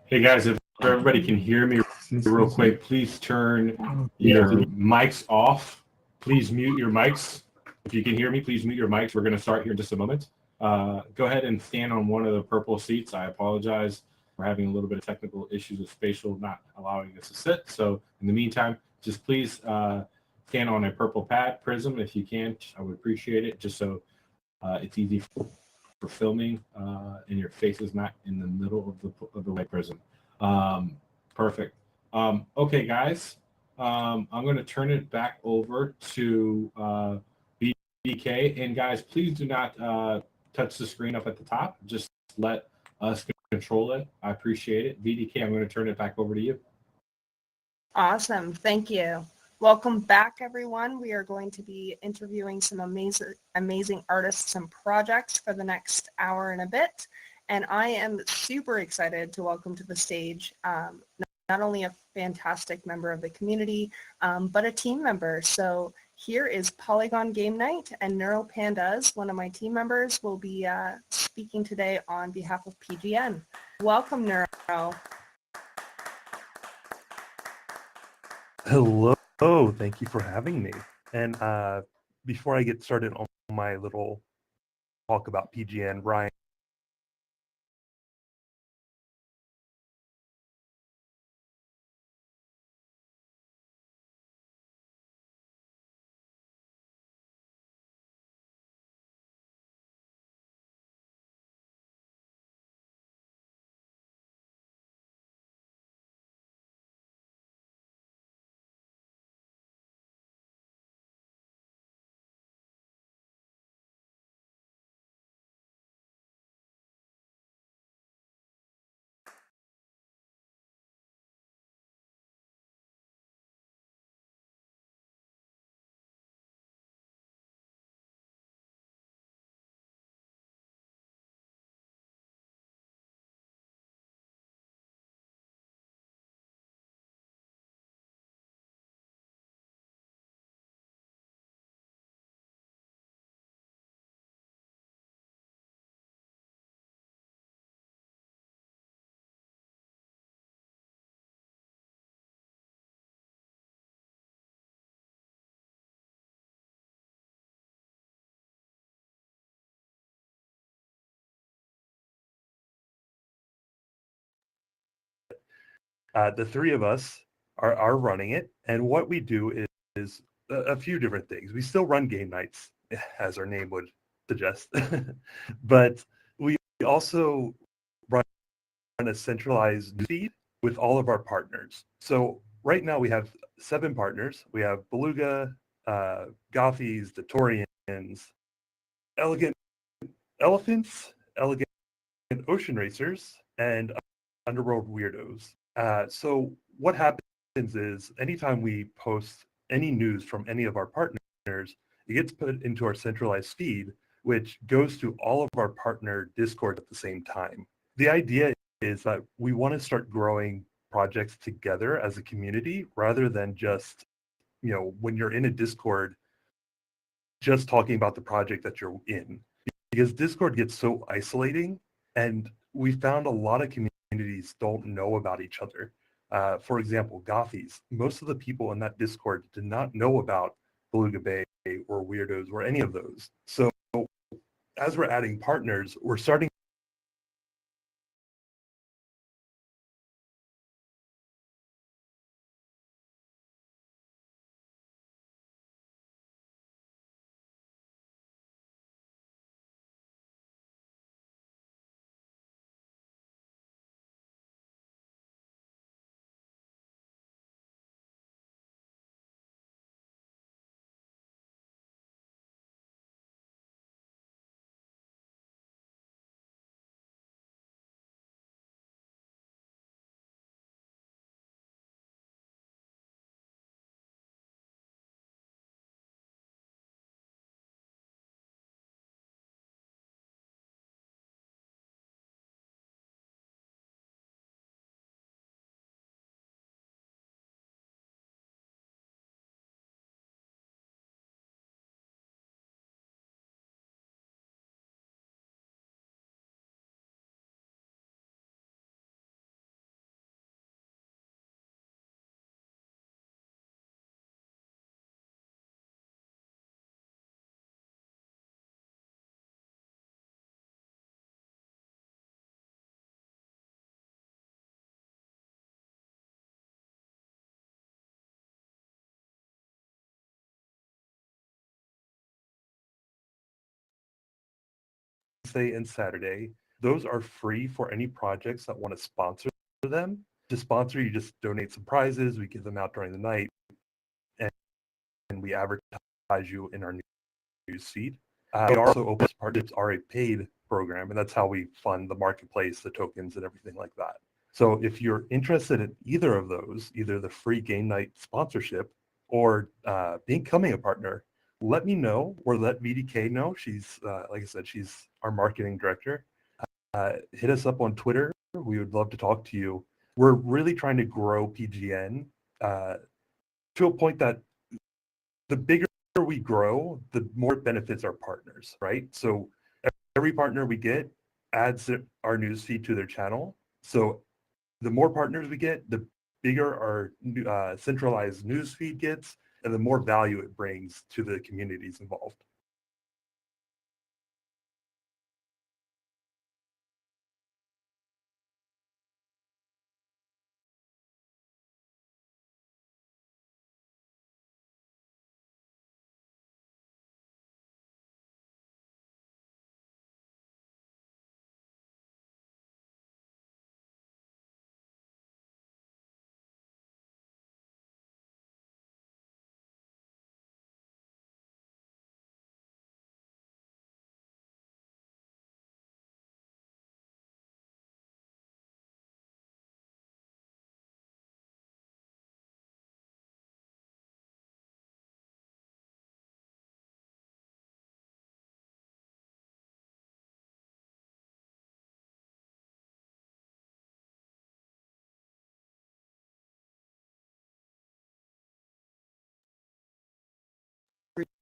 Hey guys, if everybody can hear me real quick, please turn your mics off. Please mute your mics. If you can hear me, please mute your mics. We're going to start here in just a moment. Go ahead and stand on one of the purple seats. I apologize. We're having a little bit of technical issues with Spatial not allowing us to sit. So in the meantime, just please stand on a purple pad, Prizem, if you can. I would appreciate it, just so it's easy for filming and your face is not in the middle of the white Prizem. Perfect. Okay, guys, I'm going to turn it back over to BDK. And guys, please do not touch the screen up at the top. Just let us control it. I appreciate it. BDK, I'm going to turn it back over to you. Awesome. Thank you. Welcome back, everyone. We are going to be interviewing some amazing artists and projects for the next hour and a bit. And I am super excited to welcome to the stage not only a fantastic member of the community, but a team member. So here is Polygon Game Night, and Neuro Pandas, one of my team members, will be speaking today on behalf of PGN. Welcome, Neuro. Hello, thank you for having me. And before I get started on my little talk about PGN, Ryan, the three of us are running it, and what we do is a few different things. We still run game nights, as our name would suggest, but we also run a centralized feed with all of our partners. So right now we have 7 partners. We have Beluga, Gothies, the Torians, Elegant Elephants, Elegant Ocean Racers, and Underworld Weirdos. So what happens is anytime we post any news from any of our partners, it gets put into our centralized feed, which goes to all of our partner Discord at the same time. The idea is that we want to start growing projects together as a community rather than just, when you're in a Discord, just talking about the project that you're in. Because Discord gets so isolating, and we found a lot of communities don't know about each other. For example, Gothies. Most of the people in that Discord did not know about Beluga Bay or Weirdos or any of those. So as we're adding partners, we're starting Wednesday and Saturday. Those are free for any projects that want to sponsor them. To sponsor, you just donate some prizes. We give them out during the night, and we advertise you in our news feed. We also open partnerships are a paid program, and that's how we fund the marketplace, the tokens, and everything like that. So if you're interested in either of those, either the free game night sponsorship or becoming a partner, let me know or let VDK know. She's, like I said, she's our marketing director. Hit us up on Twitter. We would love to talk to you. We're really trying to grow PGN to a point that the bigger we grow, the more it benefits our partners, right? So every partner we get adds our newsfeed to their channel. So the more partners we get, the bigger our centralized newsfeed gets, and the more value it brings to the communities involved.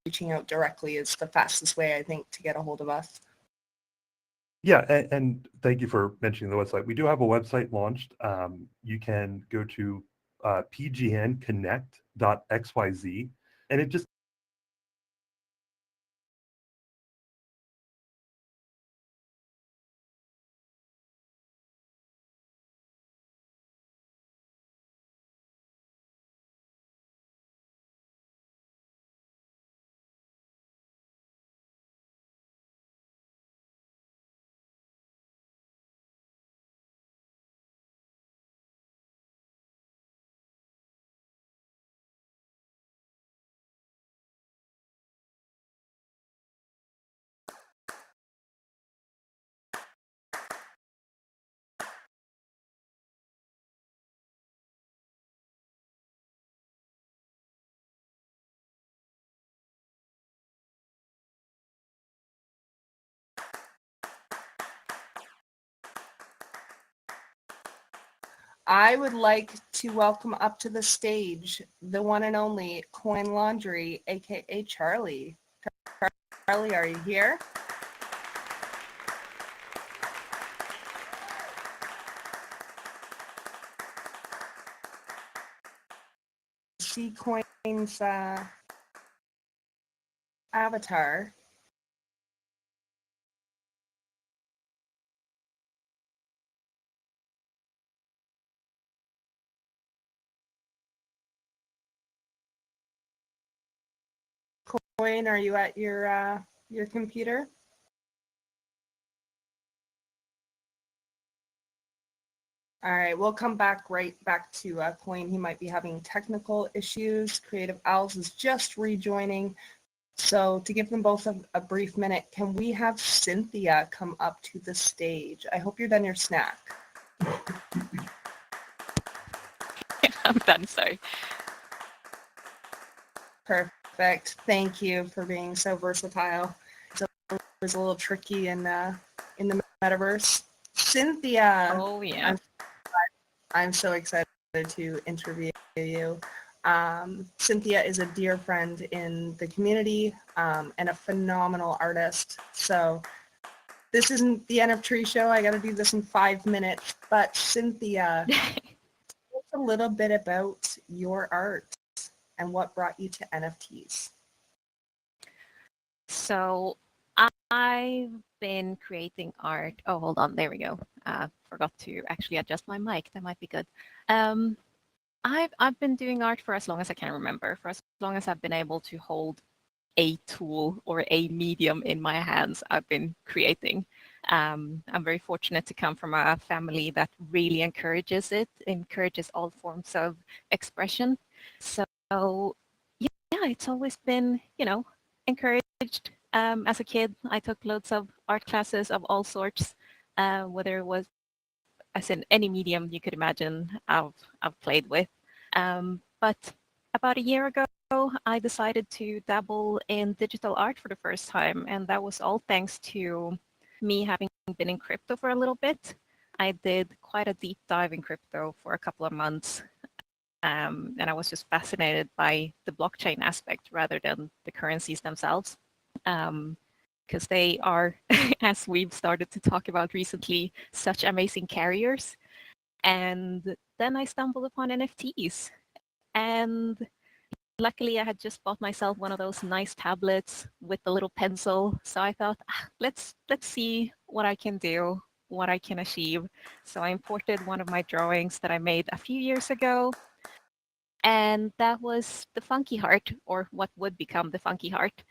Reaching out directly is the fastest way, I think, to get a hold of us. Yeah, and thank you for mentioning the website. We do have a website launched. You can go to pgnconnect.xyz, and it just I would like to welcome up to the stage the one and only Coin Laundry, aka Charlie. Charlie, are you here? See Coin's avatar. Coin, are you at your computer? All right, we'll come back to Coin. He might be having technical issues. Creative Owls is just rejoining. So to give them both a brief minute, can we have Cynthia come up to the stage? I hope you're done your snack. I'm done, sorry. Perfect. Thank you for being so versatile. So it was a little tricky in the metaverse. Cynthia. Oh yeah. I'm so excited to interview you. Cynthia is a dear friend in the community and a phenomenal artist. So this isn't the NFT show. I got to do this in 5 minutes. But Cynthia, tell us a little bit about your art and what brought you to NFTs. So I've been creating art. Oh, hold on. There we go. Forgot to actually adjust my mic. That might be good. I've been doing art for as long as I can remember, for as long as I've been able to hold a tool or a medium in my hands, I've been creating. I'm very fortunate to come from a family that really encourages it, encourages all forms of expression. So yeah, it's always been, encouraged. As a kid, I took loads of art classes of all sorts, whether it was as in any medium you could imagine I've played with. But about a year ago, I decided to dabble in digital art for the first time, and that was all thanks to me having been in crypto for a little bit. I did quite a deep dive in crypto for a couple of months, and I was just fascinated by the blockchain aspect rather than the currencies themselves. Because they are, as we've started to talk about recently, such amazing carriers. And then I stumbled upon NFTs. And luckily, I had just bought myself one of those nice tablets with a little pencil. So I thought, let's see what I can do, what I can achieve. So I imported one of my drawings that I made a few years ago. And that was the Funky Heart, or what would become the Funky Heart.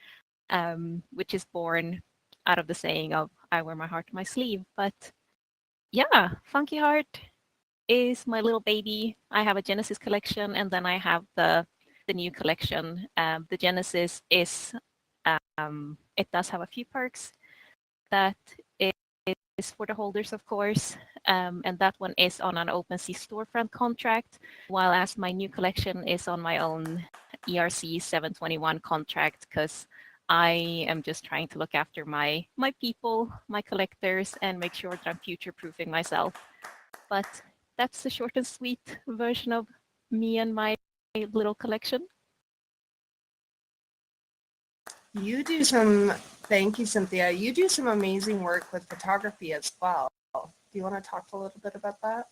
Which is born out of the saying of I wear my heart on my sleeve. But yeah, Funky Heart is my little baby. I have a Genesis collection, and then I have the new collection. The Genesis it does have a few perks that is for the holders, of course, and that one is on an OpenSea storefront contract, while as my new collection is on my own ERC 721 contract, because I am just trying to look after my people, my collectors, and make sure that I'm future-proofing myself. But that's the short and sweet version of me and my little collection. Thank you, Cynthia. You do some amazing work with photography as well. Do you want to talk a little bit about that?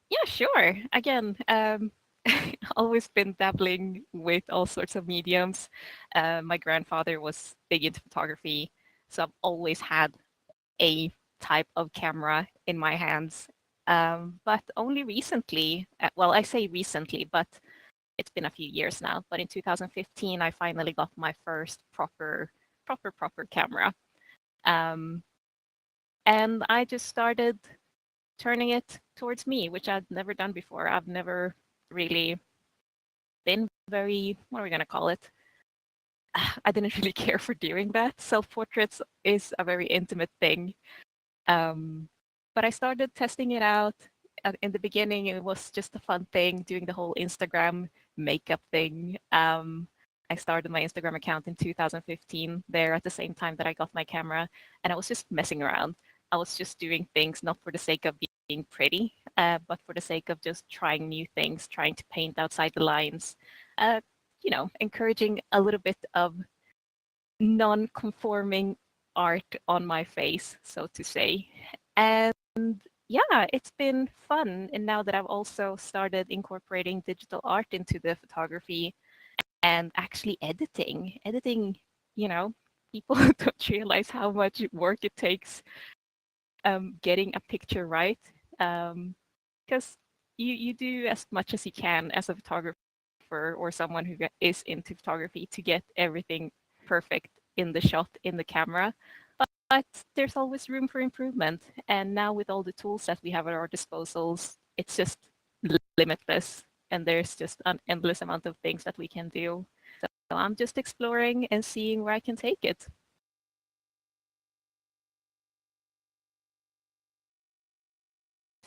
Yeah, sure. Again, always been dabbling with all sorts of mediums. My grandfather was big into photography, so I've always had a type of camera in my hands. But only recently, well, I say recently, but it's been a few years now. But in 2015, I finally got my first proper camera. Um, and I just started turning it towards me, which I'd never done before. I've never really been very, what are we going to call it? I didn't really care for doing that. Self-portraits is a very intimate thing. But I started testing it out. In the beginning, it was just a fun thing, doing the whole Instagram makeup thing. I started my Instagram account in 2015 there at the same time that I got my camera, and I was just messing around. I was just doing things not for the sake of being pretty, but for the sake of just trying new things, trying to paint outside the lines, encouraging a little bit of non-conforming art on my face, so to say. And yeah, it's been fun. And now that I've also started incorporating digital art into the photography and actually editing, people don't realize how much work it takes getting a picture right. Because you do as much as you can as a photographer or someone who is into photography to get everything perfect in the shot, in the camera. But there's always room for improvement. And now with all the tools that we have at our disposals, it's just limitless. And there's just an endless amount of things that we can do. So I'm just exploring and seeing where I can take it.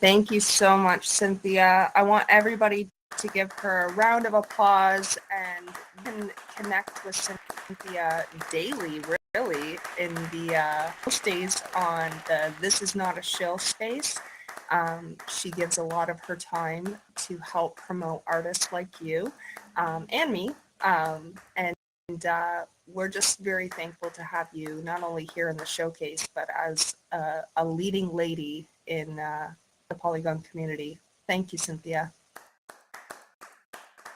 Thank you so much, Cynthia. I want everybody to give her a round of applause, and you can connect with Cynthia daily, really, in the most days on the This Is Not a Shill space. She gives a lot of her time to help promote artists like you and me. And we're just very thankful to have you not only here in the showcase, but as a leading lady in the Polygon community. Thank you, Cynthia.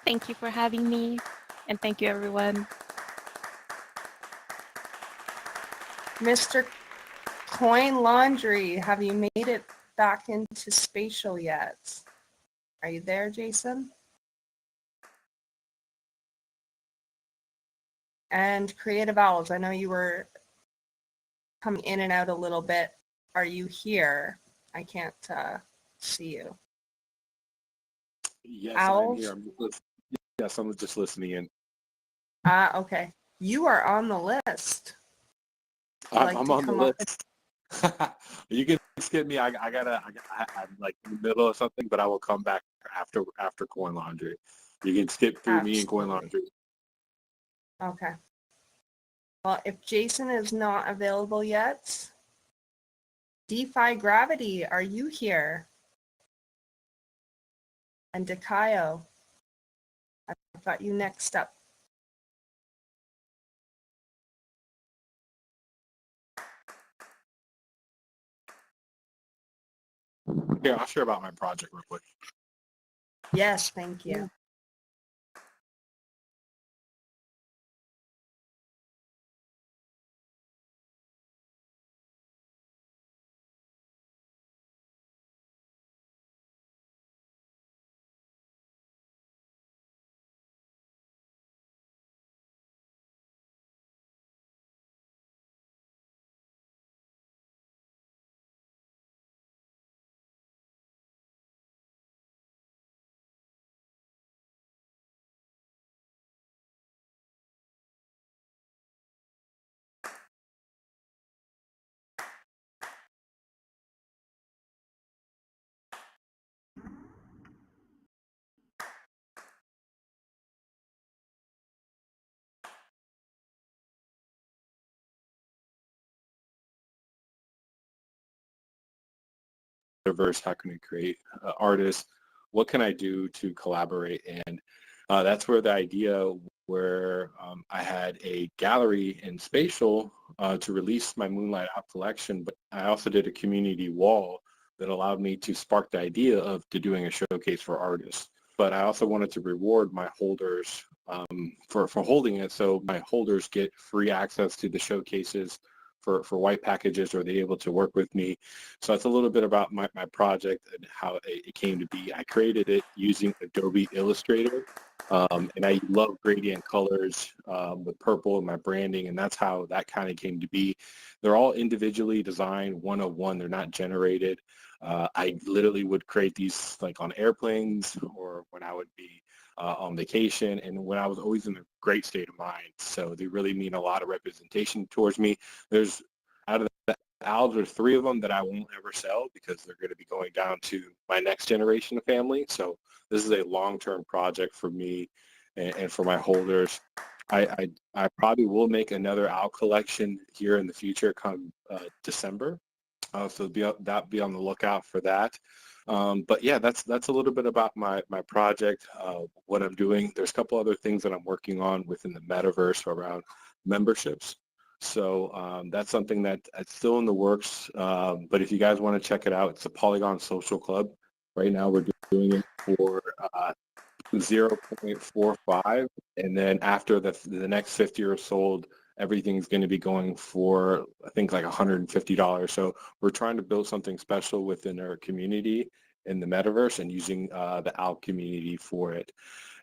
Thank you for having me, and thank you, everyone. Mr. Coin Laundry, have you made it back into Spatial yet? Are you there, Jason? And Creative Owls, I know you were coming in and out a little bit. Are you here? I can't see you. Yes, Owls? I'm here. Yes, I'm just listening in. Okay. You are on the list. Like I'm to on the come up list. You can skip me. I'm like in the middle of something, but I will come back after Coin Laundry. You can skip through me and Coin Absolutely. Laundry. Okay. Well, if Jason is not available yet, DeFi Gravity, are you here? And Dakayo, I've got you next up. Here, I'll share about my project real quick. Yes, thank you. Metaverse, how can we create artists? What can I do to collaborate? And that's where the idea where I had a gallery in Spatial to release my Moonlight Out collection, but I also did a community wall that allowed me to spark the idea of doing a showcase for artists. But I also wanted to reward my holders for holding it, so my holders get free access to the showcases for white packages, or they're able to work with me. So that's a little bit about my project and how it came to be. I created it using Adobe Illustrator, and I love gradient colors with purple in my branding, and that's how that kind of came to be. They're all individually designed, one of one. They're not generated. I literally would create these like on airplanes or when I would be on vacation, and when I was always in a great state of mind. So they really mean a lot of representation towards me. There's out of the owls, there's 3 of them that I won't ever sell because they're going to be going down to my next generation of family. So this is a long-term project for me and for my holders. I probably will make another owl collection here in the future come December. So be on the lookout for that. But yeah, that's a little bit about my project, what I'm doing. There's a couple other things that I'm working on within the metaverse around memberships. So that's something that's still in the works. But if you guys want to check it out, it's a Polygon Social Club. Right now we're doing it for 0.45, and then after the next 50 are sold, everything's going to be going for, I think, like $150. So we're trying to build something special within our community in the metaverse and using the OWL community for it.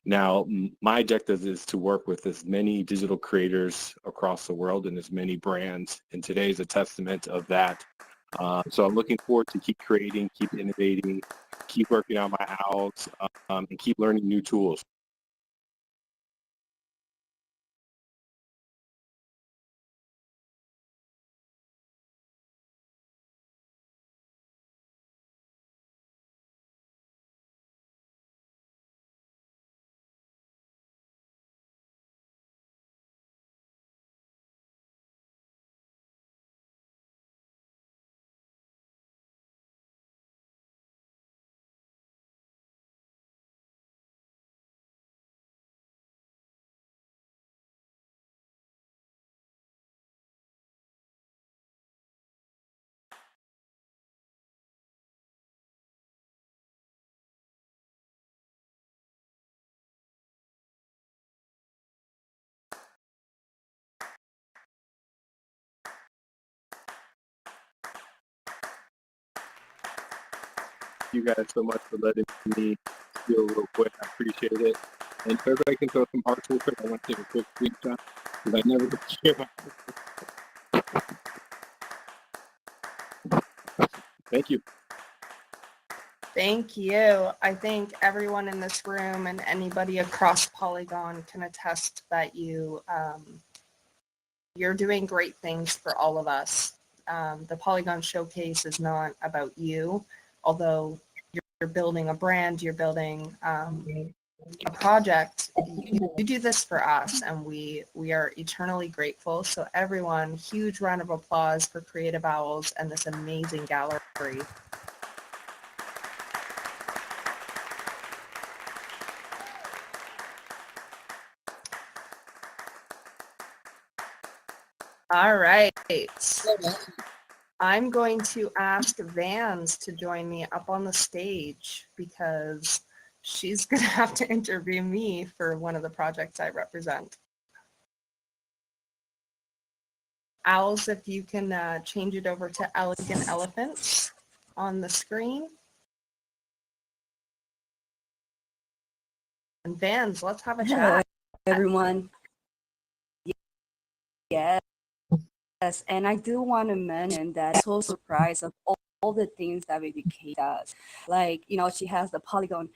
Now, my objective is to work with as many digital creators across the world and as many brands, and today is a testament of that. So I'm looking forward to keep creating, keep innovating, keep working on my owls, and keep learning new tools. You guys so much for letting me feel real quick. I appreciate it. And if everybody can throw some hearts real quick, I want to take a quick screenshot. 'cause I never get to share Thank you. Thank you. I think everyone in this room and anybody across Polygon can attest that you're doing great things for all of us. The Polygon Showcase is not about you, although you're building a brand, you're building a project. You do this for us, and we are eternally grateful. So everyone, huge round of applause for Creative Owls and this amazing gallery. All right. I'm going to ask Vans to join me up on the stage because she's going to have to interview me for one of the projects I represent. Owls, if you can change it over to Elegant Elephants on the screen. And Vans, let's have a chat. Everyone. Yes, and I do want to mention that I'm so surprised of all the things that BBK does. Like, she has the Polygon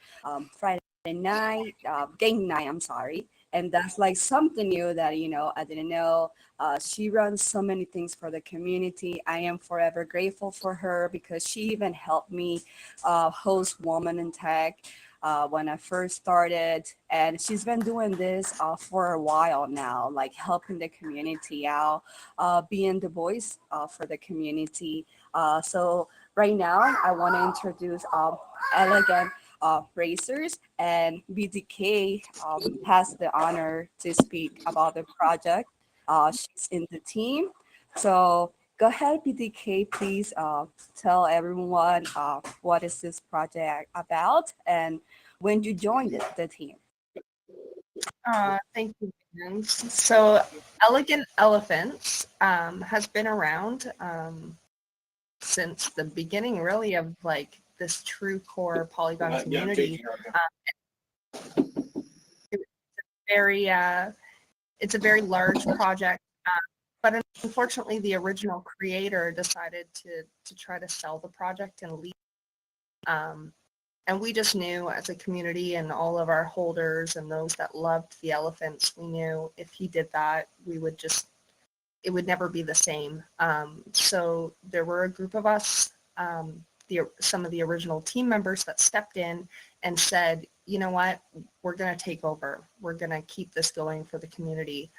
Friday night, game night, I'm sorry. And that's like something new that, I didn't know. She runs so many things for the community. I am forever grateful for her because she even helped me host Woman in Tech when I first started. And she's been doing this for a while now, like helping the community out, being the voice for the community. So right now, I want to introduce Elegant Racers, and BDK has the honor to speak about the project. She's in the team. So go ahead, BDK, please tell everyone what is this project about and when you joined the team. Thank you, Vans. So Elegant Elephants has been around since the beginning, really, of like this true core Polygon community. It's a very large project, but unfortunately, the original creator decided to try to sell the project and leave. And we just knew as a community and all of our holders and those that loved the elephants, we knew if he did that, it would never be the same. So there were a group of us, some of the original team members that stepped in and said, you know what, we're going to take over. We're going to keep this going for the community.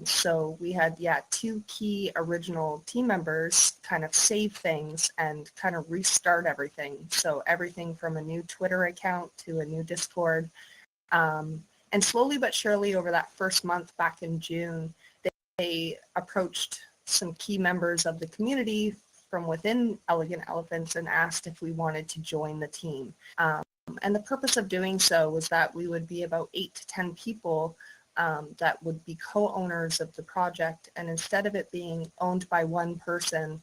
So we had, two key original team members kind of save things and kind of restart everything. So everything from a new Twitter account to a new Discord. And slowly but surely over that first month back in June, they approached some key members of the community from within Elegant Elephants and asked if we wanted to join the team. And the purpose of doing so was that we would be about 8 to 10 people that would be co-owners of the project. And instead of it being owned by one person,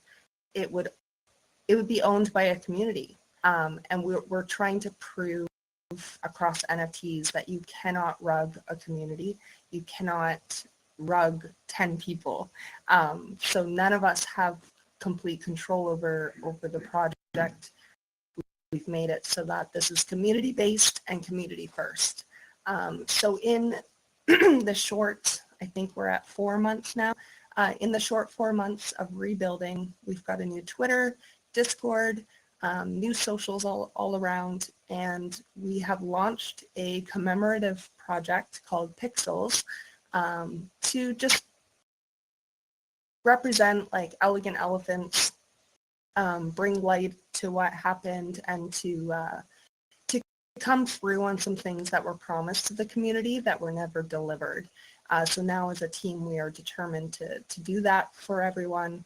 it would be owned by a community. And we're trying to prove across NFTs that you cannot rug a community. You cannot rug 10 people. So none of us have complete control over the project. We've made it so that this is community-based and community first. So in the short, I think we're at 4 months now. In the short 4 months of rebuilding, we've got a new Twitter, Discord, new socials all around, and we have launched a commemorative project called Pixels to just represent like Elegant Elephants, bring light to what happened and to come through on some things that were promised to the community that were never delivered. So now as a team, we are determined to do that for everyone,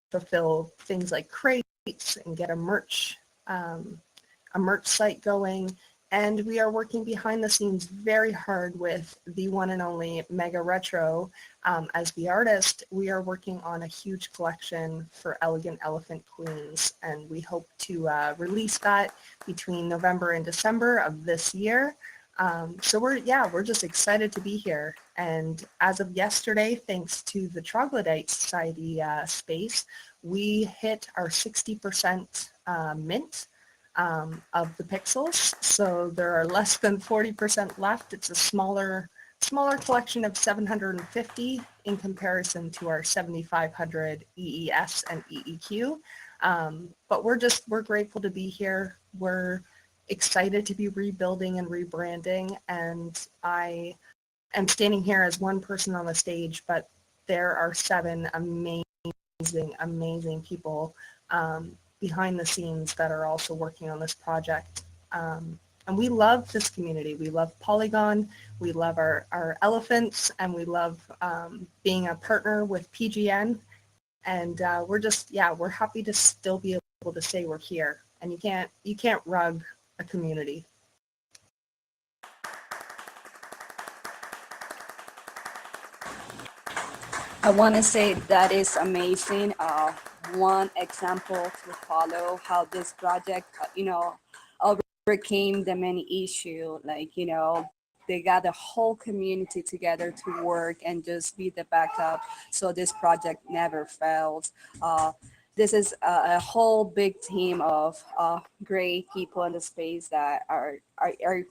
fulfill things like crates and get a merch site going. And we are working behind the scenes very hard with the one and only Mega Retro. As the artist, we are working on a huge collection for Elegant Elephant Queens, and we hope to release that between November and December of this year. So we're just excited to be here. And as of yesterday, thanks to the Troglodyte Society space, we hit our 60% mint of the pixels. So there are less than 40% left. It's a smaller collection of 750 in comparison to our 7,500 EES and EEQ. But we're grateful to be here. We're excited to be rebuilding and rebranding, and I am standing here as one person on the stage, but there are 7 amazing people behind the scenes that are also working on this project. And we love this community. We love Polygon. We love our elephants, and we love being a partner with PGN. And we're happy to still be able to say we're here. And you can't rug a community. I want to say that is amazing. One example to follow how this project, overcame the many issue. Like, they got the whole community together to work and just be the backup, so this project never fails. This is a whole big team of great people in the space that are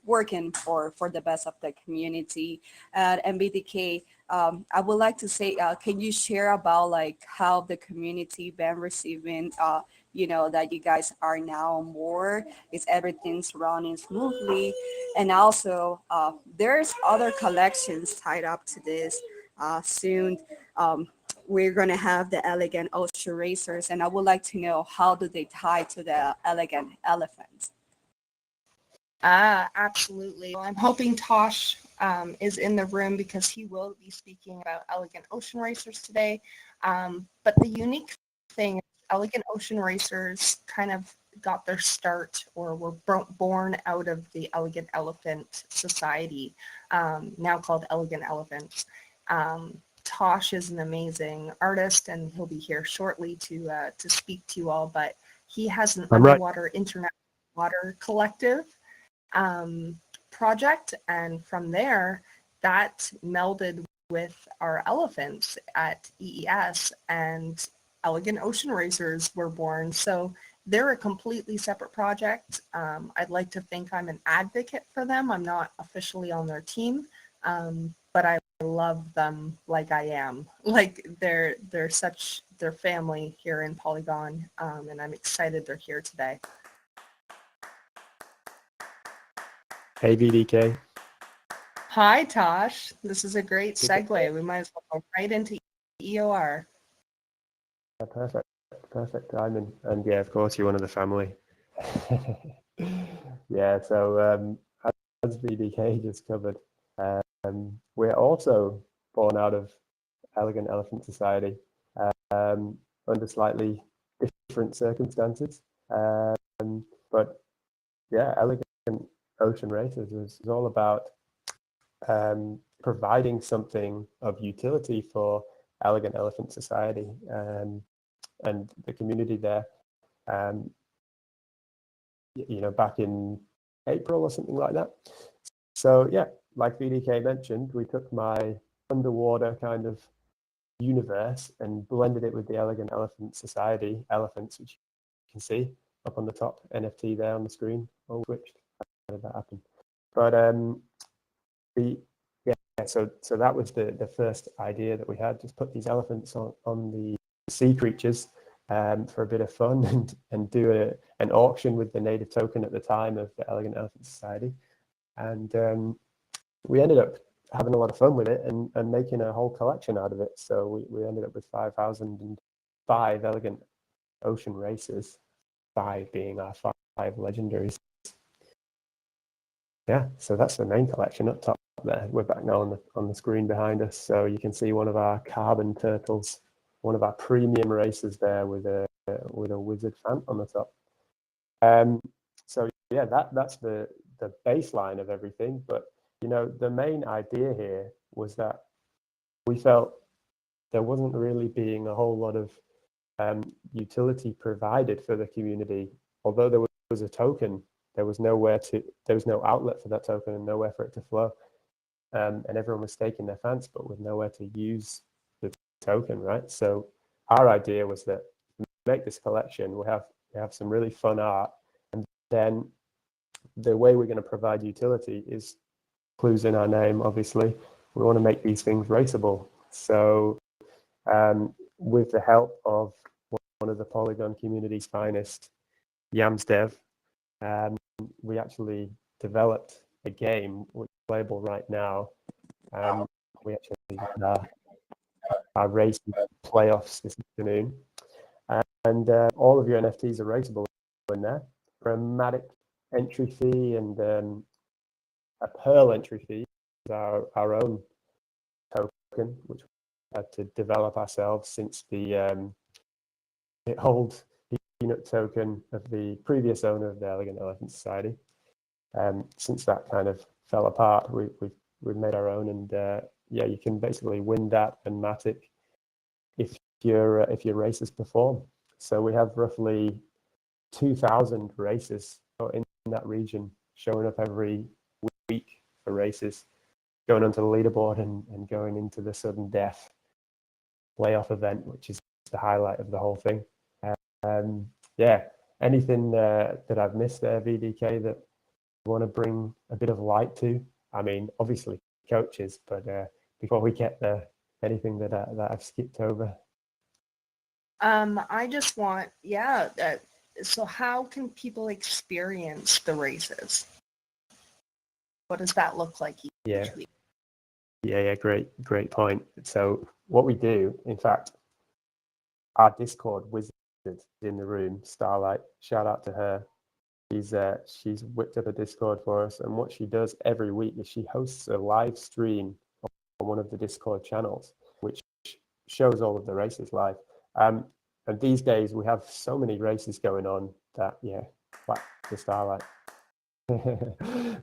working for the best of the community. At MBDK, I would like to say, can you share about like how the community been receiving, that you guys are now on board? Is everything's running smoothly? And also, there's other collections tied up to this soon. We're going to have the elegant ocean racers, and I would like to know, how do they tie to the elegant elephants? Absolutely. Well, I'm hoping Tosh is in the room because he will be speaking about elegant ocean racers today. But the unique thing is elegant ocean racers kind of got their start, or were born out of the Elegant Elephant Society, now called Elegant Elephants. Tosh is an amazing artist, and he'll be here shortly to speak to you all. But he has an underwater internet water collective project, and from there, that melded with our elephants at EES, and Elegant Ocean Racers were born. So they're a completely separate project. I'd like to think I'm an advocate for them. I'm not officially on their team, but I love them like I am. Like they're family here in Polygon, and I'm excited they're here today. Hey, VDK. Hi, Tosh. This is a great segue. We might as well go right into EOR. Yeah, perfect timing. And yeah, of course, you're one of the family. Yeah, so as VDK just covered, we're also born out of Elegant Elephant Society under slightly different circumstances. But yeah, Elegant Ocean Racers was all about providing something of utility for Elegant Elephant Society and the community there. Back in April or something like that. So yeah, like VDK mentioned, we took my underwater kind of universe and blended it with the Elegant Elephant Society elephants, which you can see up on the top NFT there on the screen. Oh, switched. How did that happen? But so that was the first idea that we had. Just put these elephants on the sea creatures for a bit of fun and do an auction with the native token at the time of the Elegant Elephant Society. And we ended up having a lot of fun with it and making a whole collection out of it. So we ended up with 5,005 Elegant Ocean Racers, 5 being our 5 legendaries. Yeah, so that's the main collection up top there. We're back now on the screen behind us, so you can see one of our carbon turtles, one of our premium racers there with a wizard fan on the top. So yeah, that's the baseline of everything. But the main idea here was that we felt there wasn't really being a whole lot of utility provided for the community, although there was a token there was no outlet for that token and nowhere for it to flow. And everyone was staking their fans, but with nowhere to use the token, right? So our idea was that make this collection, we have some really fun art, and then the way we're going to provide utility is clues in our name. Obviously, we want to make these things raceable. So with the help of one of the Polygon community's finest, Yams Dev, we actually developed a game which is playable right now. We actually had our race playoffs this afternoon, and all of your NFTs are raceable in there. Dramatic entry fee and a Pearl entry fee is our own token, which we had to develop ourselves since the old peanut token of the previous owner of the Elegant Elephant Society. Since that kind of fell apart, we've made our own, and yeah, you can basically win that and Matic if your races perform. So we have roughly 2,000 races in that region showing up every week for races, going onto the leaderboard and going into the sudden death playoff event, which is the highlight of the whole thing. Yeah, anything that I've missed there, VDK, that you want to bring a bit of light to? I mean, obviously coaches, but before we get there, anything that I've skipped over? I just want, so how can people experience the races? What does that look like each week? Yeah, great point. So what we do, in fact, our Discord wizard in the room, Starlight, shout out to her. She's whipped up a Discord for us, and what she does every week is she hosts a live stream on one of the Discord channels, which shows all of the races live. And these days we have so many races going on that, yeah, back to Starlight.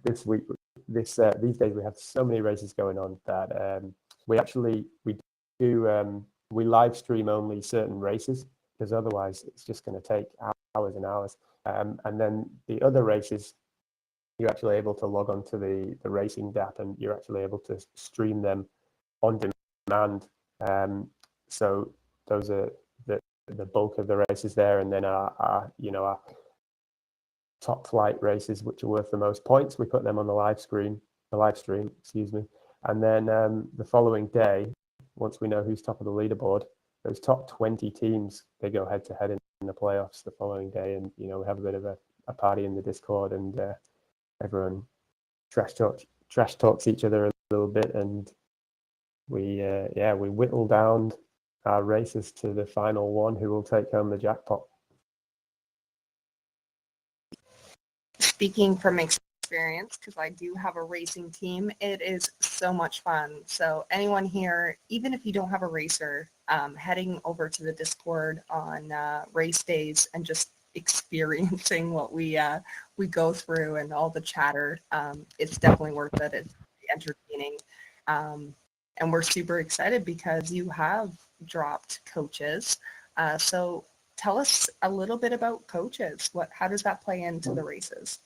These days we have so many races going on that we live stream only certain races, because otherwise it's just going to take hours and hours. And then the other races, you're actually able to log on to the racing app, and you're actually able to stream them on demand. So those are the bulk of the races there, and then our top flight races, which are worth the most points, we put them on the live stream, excuse me. And then the following day, once we know who's top of the leaderboard, those top 20 teams, they go head to head in the playoffs the following day. And, we have a bit of a party in the Discord, and everyone trash talks each other a little bit. And we whittle down our races to the final one, who will take home the jackpot. Speaking from experience, because I do have a racing team, it is so much fun. So anyone here, even if you don't have a racer, heading over to the Discord on race days and just experiencing what we go through and all the chatter, it's definitely worth it. It's entertaining. And we're super excited because you have dropped coaches. So tell us a little bit about coaches. How does that play into the races?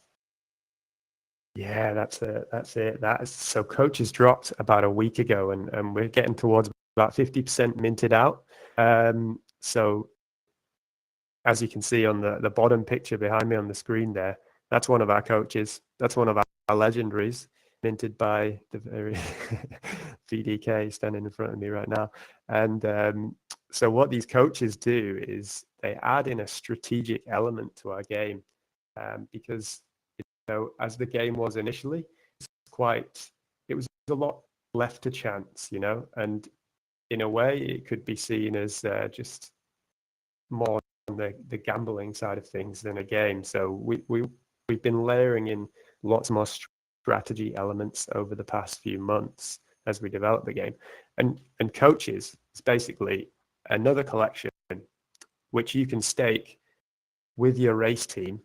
Yeah, that's it. So coaches dropped about a week ago, and we're getting towards about 50% minted out. So as you can see on the bottom picture behind me on the screen there, that's one of our coaches. That's one of our legendaries, minted by the very VDK standing in front of me right now. And so what these coaches do is they add in a strategic element to our game, because as the game was initially, it was a lot left to chance, and in a way it could be seen as just more on the gambling side of things than a game. So we've been layering in lots more strategy elements over the past few months as we develop the game. And coaches is basically another collection which you can stake with your race team,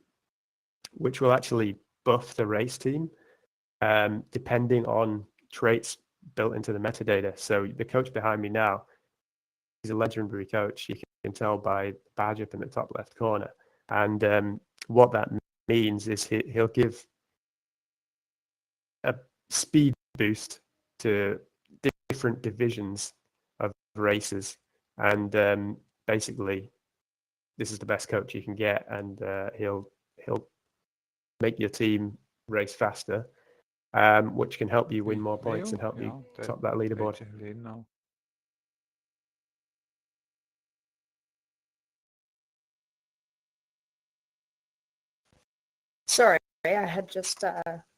which will actually buff the race team depending on traits built into the metadata. So the coach behind me now, he's a legendary coach. You can tell by the badge up in the top left corner. And what that means is he'll give a speed boost to different divisions of races, and basically this is the best coach you can get, and he'll make your team race faster, which can help you win more points and help you top that leaderboard. Sorry, I had just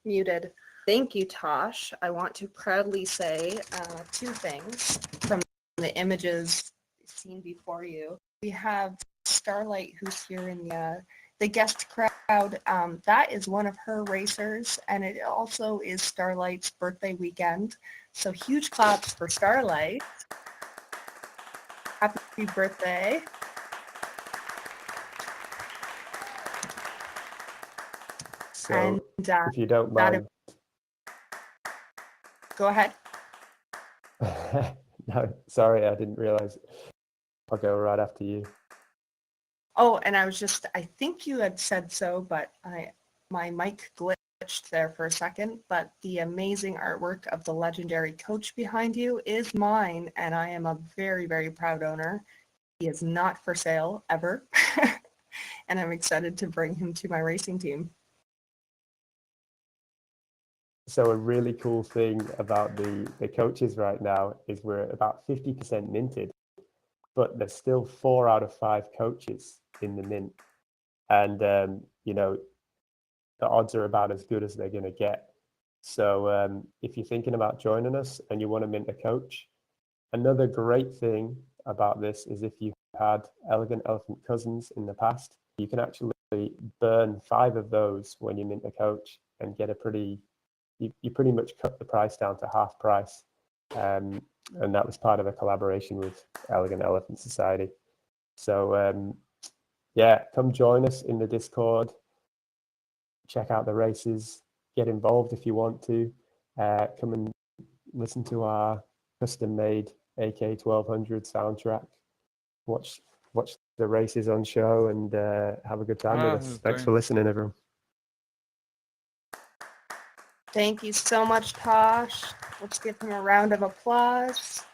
muted. Thank you, Tosh. I want to proudly say two things from the images seen before you. We have Starlight, who's here in the guest crowd. That is one of her racers, and it also is Starlight's birthday weekend. So huge claps for Starlight. Happy birthday. So And if you don't mind, go ahead. no, sorry, I didn't realize. I'll go right after you. Oh, and I think you had said so, but my mic glitched there for a second, but the amazing artwork of the legendary coach behind you is mine, and I am a very, very proud owner. He is not for sale ever, and I'm excited to bring him to my racing team. So a really cool thing about the coaches right now is we're about 50% minted, but there's still 4 out of 5 coaches in the mint. And, the odds are about as good as they're going to get. So if you're thinking about joining us and you want to mint a coach, another great thing about this is if you've had Elegant Elephant cousins in the past, you can actually burn 5 of those when you mint a coach and get you pretty much cut the price down to half price. And that was part of a collaboration with Elegant Elephant Society. So come join us in the Discord, check out the races, get involved if you want to, come and listen to our custom made AK 1200 soundtrack, watch the races on show, and have a good time with us. Thanks for listening, everyone. Thank you so much, Tosh. Let's give him a round of applause.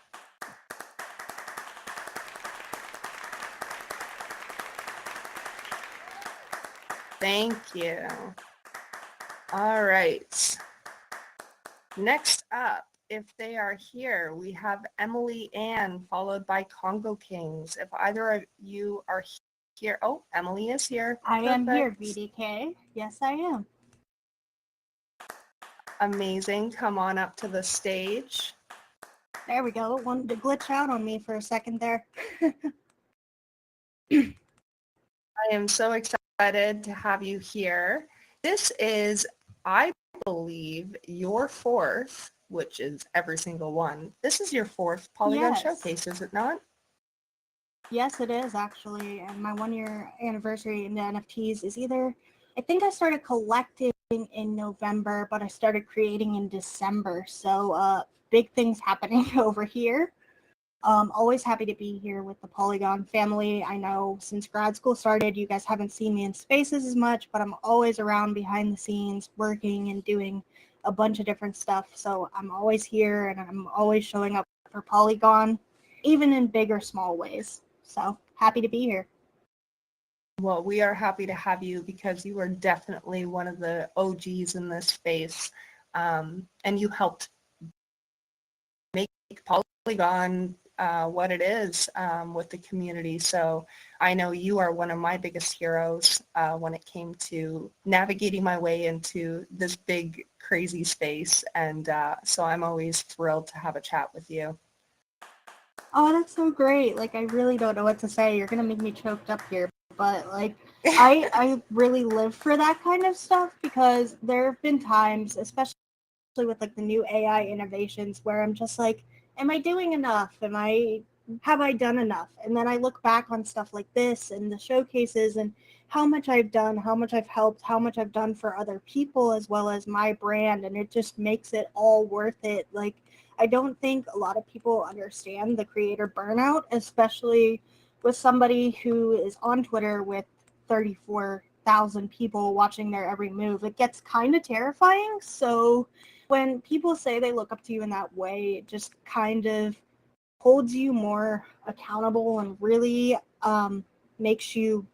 Thank you. All right. Next up, if they are here, we have Emily Ann, followed by Congo Kings. If either of you are here, oh, Emily is here. I am here, Perfect. BDK. Yes, I am. Amazing. Come on up to the stage. There we go. It wanted to glitch out on me for a second there. I am so excited to have you here. This is, I believe, your 4th, which is every single one. This is your 4th Polygon Showcase, is it not? Yes, it is actually. And my 1-year anniversary in the NFTs is I think I started collecting in November, but I started creating in December. So big things happening over here. Always happy to be here with the Polygon family. I know since grad school started, you guys haven't seen me in spaces as much, but I'm always around behind the scenes working and doing a bunch of different stuff. So I'm always here and I'm always showing up for Polygon, even in big or small ways. So happy to be here. Well, we are happy to have you because you are definitely one of the OGs in this space, and you helped make Polygon what it is with the community. So I know you are one of my biggest heroes when it came to navigating my way into this big, crazy space. And so I'm always thrilled to have a chat with you. Oh, that's so great. Like, I really don't know what to say. You're going to make me choked up here. But, like, I really live for that kind of stuff because there have been times, especially with, like, the new AI innovations where I'm just like, am I doing enough? Have I done enough? And then I look back on stuff like this and the showcases and how much I've done, how much I've helped, how much I've done for other people as well as my brand. And it just makes it all worth it. Like, I don't think a lot of people understand the creator burnout, especially with somebody who is on Twitter with 34 100,000 people watching their every move. It gets kind of terrifying. So when people say they look up to you in that way, it just kind of holds you more accountable and really makes you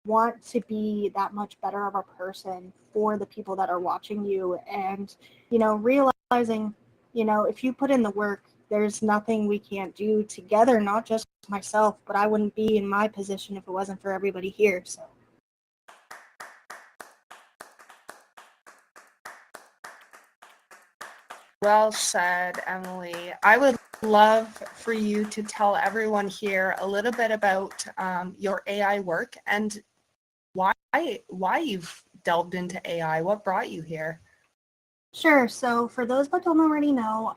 want to be that much better of a person for the people that are watching you. And, realizing, if you put in the work, there's nothing we can't do together, not just myself, but I wouldn't be in my position if it wasn't for everybody here. So. Well said, Emily. I would love for you to tell everyone here a little bit about your AI work and why you've delved into AI. What brought you here? Sure. So for those that don't already know,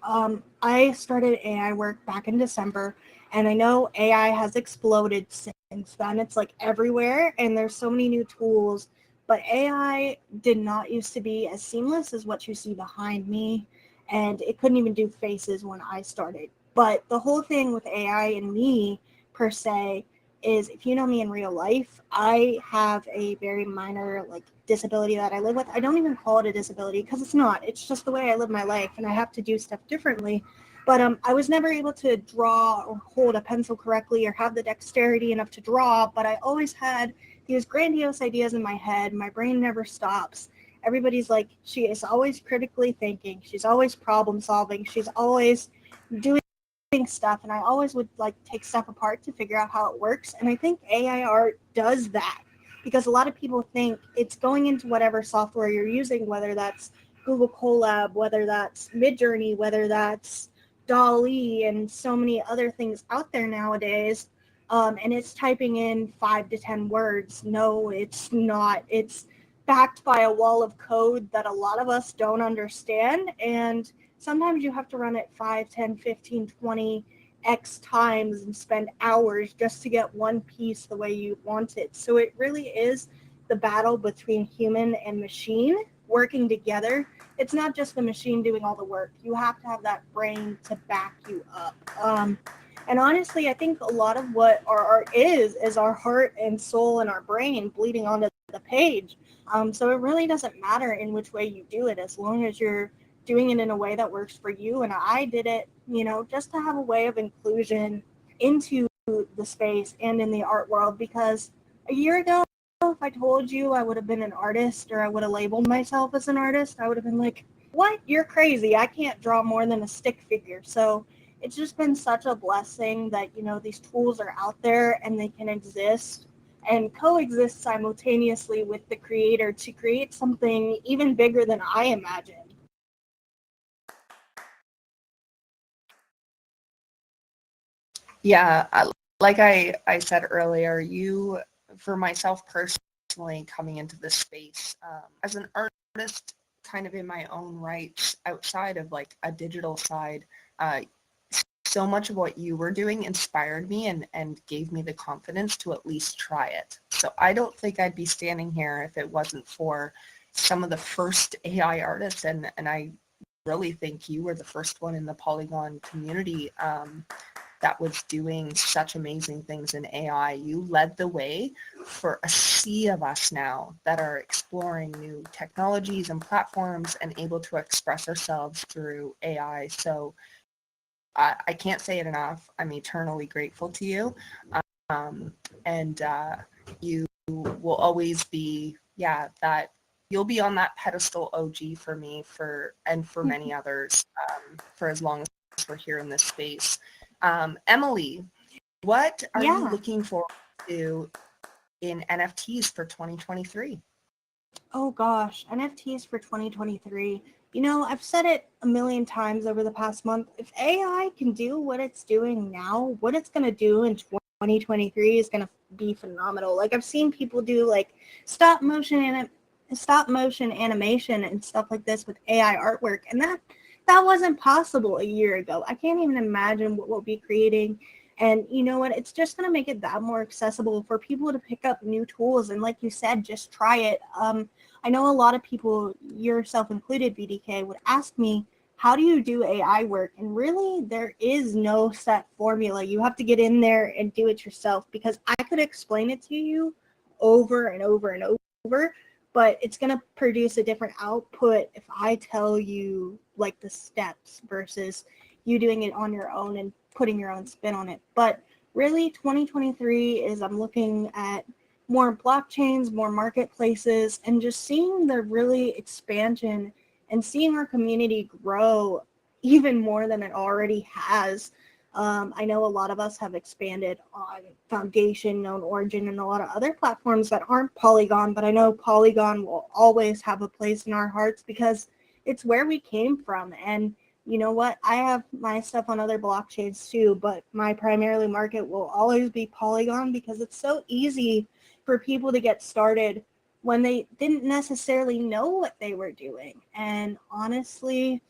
I started AI work back in December, and I know AI has exploded since then. It's like everywhere, and there's so many new tools, but AI did not used to be as seamless as what you see behind me, and it couldn't even do faces when I started. But the whole thing with AI and me, per se, is if you know me in real life, I have a very minor disability that I live with. I don't even call it a disability because it's not. It's just the way I live my life, and I have to do stuff differently. But I was never able to draw or hold a pencil correctly or have the dexterity enough to draw, but I always had these grandiose ideas in my head. My brain never stops. Everybody's like, she is always critically thinking. She's always problem solving. She's always doing stuff, and I always would take stuff apart to figure out how it works. And I think AI art does that, because a lot of people think it's going into whatever software you're using, whether that's Google Colab, whether that's Midjourney, whether that's DALL-E, and so many other things out there nowadays. And it's typing in 5 to 10 words. No, it's not. It's backed by a wall of code that a lot of us don't understand. And sometimes you have to run it 5, 10, 15, 20 X times and spend hours just to get one piece the way you want it. So it really is the battle between human and machine working together. It's not just the machine doing all the work. You have to have that brain to back you up. And honestly, I think a lot of what our art is our heart and soul and our brain bleeding onto the page. So it really doesn't matter in which way you do it, as long as you're doing it in a way that works for you. And I did it, just to have a way of inclusion into the space and in the art world, because a year ago, if I told you I would have been an artist, or I would have labeled myself as an artist, I would have been like, what? You're crazy. I can't draw more than a stick figure. So it's just been such a blessing that, these tools are out there and they can exist and coexist simultaneously with the creator to create something even bigger than I imagined. Yeah, like I said earlier, for myself personally, coming into this space as an artist, kind of in my own rights, outside of a digital side, so much of what you were doing inspired me and gave me the confidence to at least try it. So I don't think I'd be standing here if it wasn't for some of the first AI artists, and I really think you were the first one in the Polygon community that was doing such amazing things in AI. You led the way for a sea of us now that are exploring new technologies and platforms and able to express ourselves through AI. So I can't say it enough. I'm eternally grateful to you. And you will always be, that you'll be on that pedestal OG for me and for many others for as long as we're here in this space. Emily, what are you looking forward to in NFTs for 2023? Oh gosh, NFTs for 2023. I've said it a million times over the past month. If AI can do what it's doing now, what it's going to do in 2023 is going to be phenomenal. I've seen people do stop motion animation and stuff like this with AI artwork, and that wasn't possible a year ago. I can't even imagine what we'll be creating. And you know what? It's just going to make it that more accessible for people to pick up new tools. And like you said, just try it. I know a lot of people, yourself included, BDK, would ask me, how do you do AI work? And really, there is no set formula. You have to get in there and do it yourself, because I could explain it to you over and over and over, but it's going to produce a different output if I tell you like the steps versus you doing it on your own and putting your own spin on it. But really 2023 is I'm looking at more blockchains, more marketplaces, and just seeing the really expansion and seeing our community grow even more than it already has. I know a lot of us have expanded on Foundation, Known Origin, and a lot of other platforms that aren't Polygon, but I know Polygon will always have a place in our hearts because it's where we came from. And you know what? I have my stuff on other blockchains too, but my primarily market will always be Polygon because it's so easy for people to get started when they didn't necessarily know what they were doing. And honestly,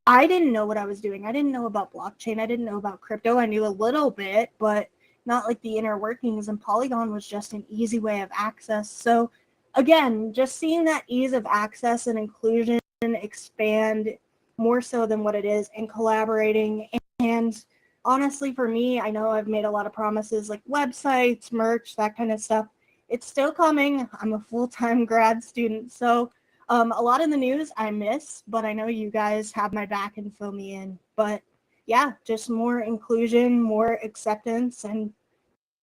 I didn't know what I was doing. I didn't know about blockchain. I didn't know about crypto. I knew a little bit, but not like the inner workings. And Polygon was just an easy way of access. So again, just seeing that ease of access and inclusion expand more so than what it is, and collaborating. And honestly, for me, I know I've made a lot of promises like websites, merch, that kind of stuff. It's still coming. I'm a full-time grad student, so a lot in the news I miss, but I know you guys have my back and fill me in. But yeah, just more inclusion, more acceptance, and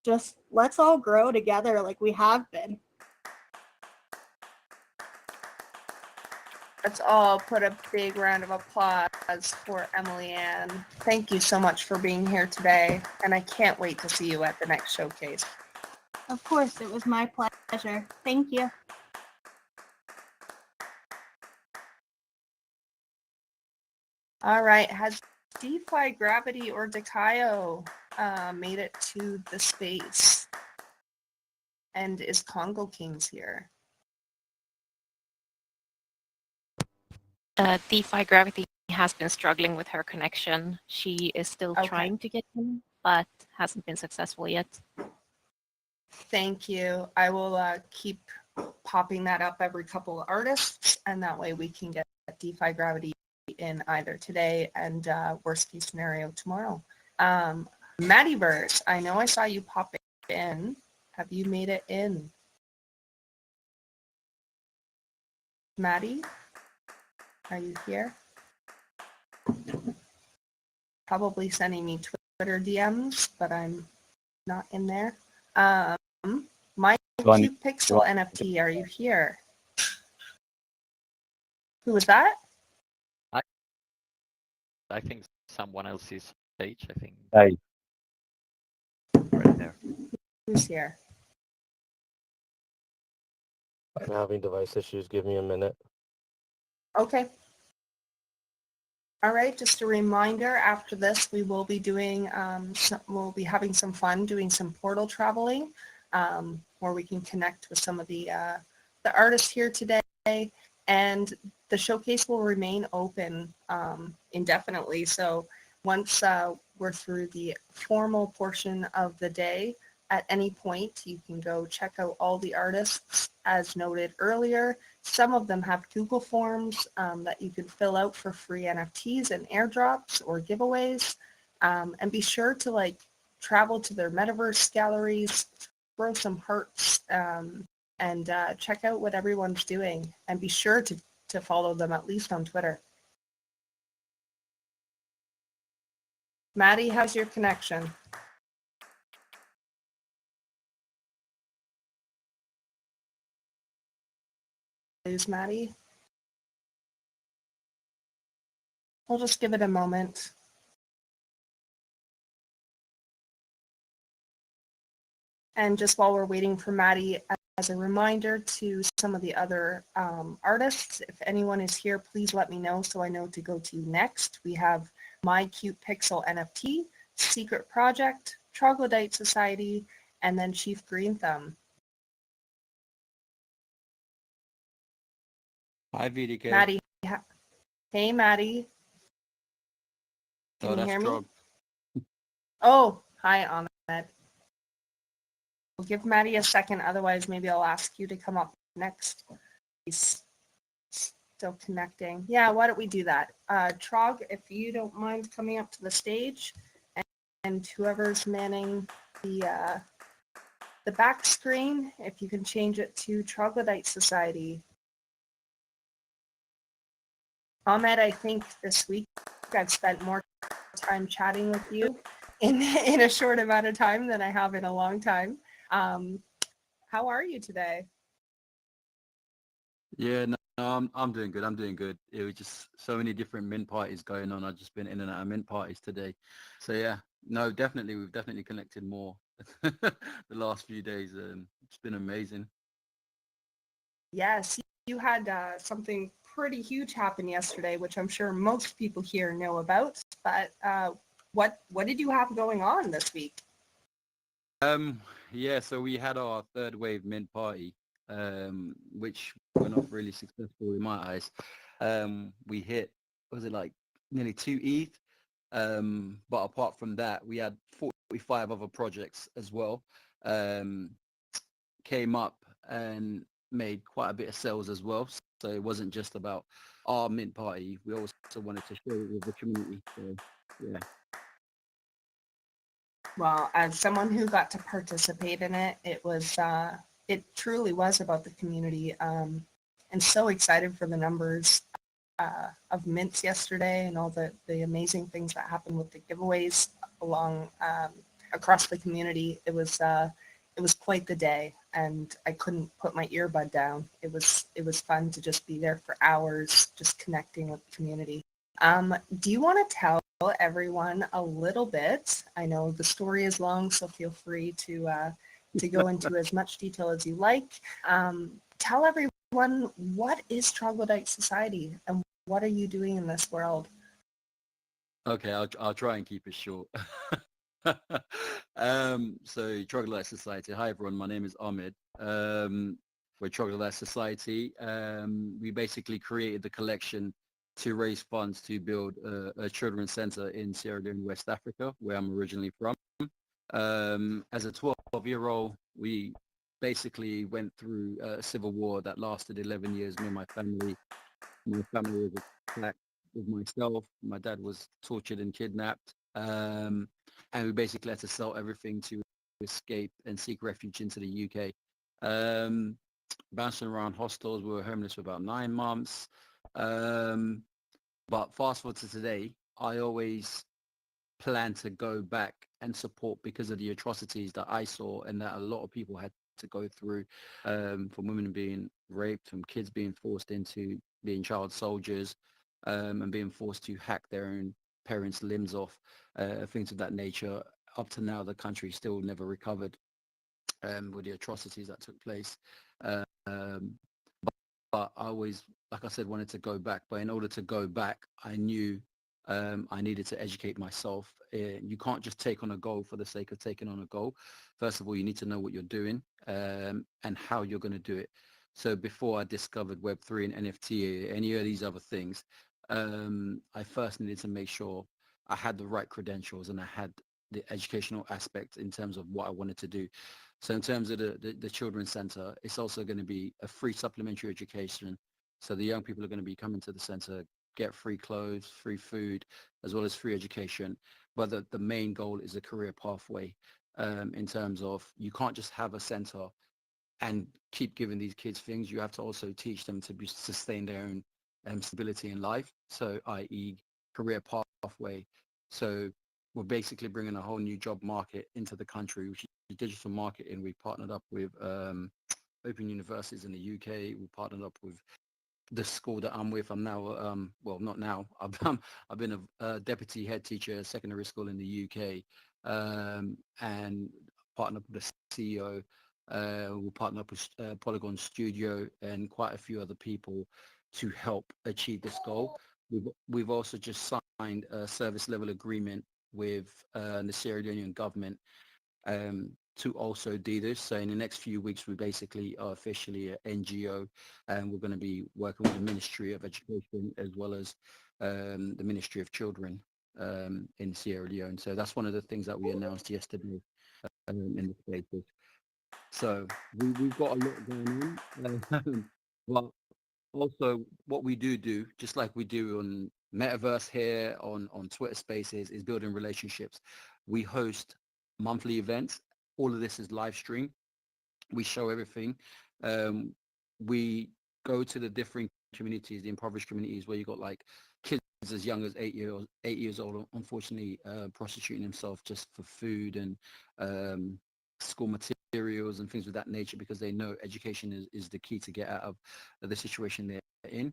just let's all grow together like we have been. Let's all put a big round of applause for Emily Ann. Thank you so much for being here today, and I can't wait to see you at the next showcase. Of course, it was my pleasure. Thank you. All right, has DeFi Gravity or Dakayo made it to the space? And is Congo Kings here? DeFi Gravity has been struggling with her connection. She is still trying to get in, but hasn't been successful yet. Thank you. I will keep popping that up every couple of artists, and that way we can get DeFi Gravity in either today and worst case scenario tomorrow. Maddieverse, I know I saw you pop in. Have you made it in? Maddie, are you here? Probably sending me Twitter DMs, but I'm not in there. My Cute Pixel NFT, are you here? Who was that? I think someone else's page, I think. Hey. Right there. Who's here? I'm having device issues. Give me a minute. Okay. All right, just a reminder, after this, we will be doing, we'll be having some fun doing some portal traveling where we can connect with some of the artists here today. And the showcase will remain open indefinitely. So once we're through the formal portion of the day, at any point, you can go check out all the artists as noted earlier. Some of them have Google Forms that you can fill out for free NFTs and airdrops or giveaways. And be sure to travel to their metaverse galleries, throw some hearts, and check out what everyone's doing. And be sure to follow them at least on Twitter. Maddie, how's your connection? Lose Maddie? We'll just give it a moment. And just while we're waiting for Maddie, as a reminder to some of the other artists, if anyone is here, please let me know so I know to go to next. We have My Cute Pixel NFT, Secret Project, Troglodyte Society, and then Chief Greenthumb. Hi, VDK. Maddie. Hey, Maddie. Can you that's hear me? Trog. Oh, hi, Ahmed. We'll give Maddie a second, otherwise maybe I'll ask you to come up next. He's still connecting. Yeah, why don't we do that? Trog, if you don't mind coming up to the stage, and whoever's manning the the back screen, if you can change it to Troglodyte Society. Ahmed, I think this week I've spent more time chatting with you in a short amount of time than I have in a long time. How are you today? Yeah, no, I'm doing good. I'm doing good. It was just so many different mint parties going on. I've just been in and out of mint parties today. So yeah, no, definitely, we've definitely connected more the last few days. It's been amazing. Yes, you had something pretty huge happen yesterday, which I'm sure most people here know about. But what did you have going on this week? Yeah, so we had our third wave mint party, which went off really successful in my eyes. We hit, was it like nearly 2 ETH? But apart from that, we had 45 other projects as well. Came up and made quite a bit of sales as well. So it wasn't just about our mint party. We also wanted to share it with the community. So yeah. Well, as someone who got to participate in it, it truly was about the community. And so excited for the numbers of mints yesterday and all the amazing things that happened with the giveaways along across the community. It was quite the day, and I couldn't put my earbud down. It was fun to just be there for hours, just connecting with the community. Do you want to tell everyone a little bit? I know the story is long, so feel free to go into as much detail as you like. Tell everyone, what is Troglodyte Society and what are you doing in this world? Okay, I'll try and keep it short. So Troglodyte Society. Hi everyone, my name is Ahmed. We're Troglodyte Society. We basically created the collection to raise funds to build a children's center in Sierra Leone, West Africa, where I'm originally from. As a 12-year-old, we basically went through a civil war that lasted 11 years. Me and my family was attacked with myself. My dad was tortured and kidnapped. And we basically had to sell everything to escape and seek refuge into the UK. Bouncing around hostels, we were homeless for about 9 months. But fast forward to today, I always plan to go back and support because of the atrocities that I saw and that a lot of people had to go through, from women being raped, from kids being forced into being child soldiers, and being forced to hack their own parents' limbs off, things of that nature. Up to now, the country still never recovered with the atrocities that took place. Um, but I always, like I said, wanted to go back. But in order to go back, I knew I needed to educate myself. You can't just take on a goal for the sake of taking on a goal. First of all, you need to know what you're doing and how you're going to do it. So before I discovered Web3 and NFT, any of these other things, I first needed to make sure I had the right credentials and I had the educational aspect in terms of what I wanted to do. So in terms of the Children's Center, it's also going to be a free supplementary education. So the young people are going to be coming to the center, get free clothes, free food, as well as free education. But the main goal is a career pathway, in terms of you can't just have a center and keep giving these kids things. You have to also teach them to sustain their own stability in life. So i.e. career pathway. So we're basically bringing a whole new job market into the country, which is digital marketing. We partnered up with open universities in the UK. We partnered up with the school that I'm with. I'm now, well, not now. I've been a deputy head teacher at secondary school in the UK, and partnered up with the CEO. We'll partner up with Polygon Studio and quite a few other people to help achieve this goal. We've also just signed a service level agreement with the Sierra Leonean government to also do this. So in the next few weeks, we basically are officially an NGO, and we're going to be working with the Ministry of Education as well as the Ministry of Children in Sierra Leone. So that's one of the things that we announced yesterday in the papers. So we've got a lot going on. But also what we do, just like we do on Metaverse here, on Twitter Spaces, is building relationships. We host monthly events. All of this is live stream. We show everything. We go to the different communities, the impoverished communities, where you got like kids as young as 8 years old, unfortunately, prostituting themselves just for food and school materials and things of that nature, because they know education is the key to get out of the situation they're in.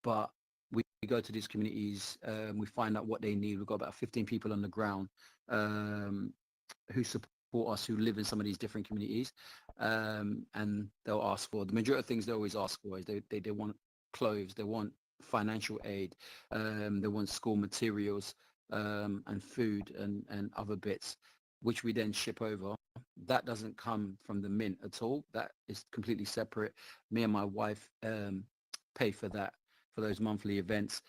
But we go to these communities, we find out what they need. We've got about 15 people on the ground who support us, who live in some of these different communities, and they'll ask for, the majority of things they always ask for is they want clothes, they want financial aid, they want school materials, and food and other bits, which we then ship over. That doesn't come from the mint at all. That is completely separate. Me and my wife pay for that, for those monthly events.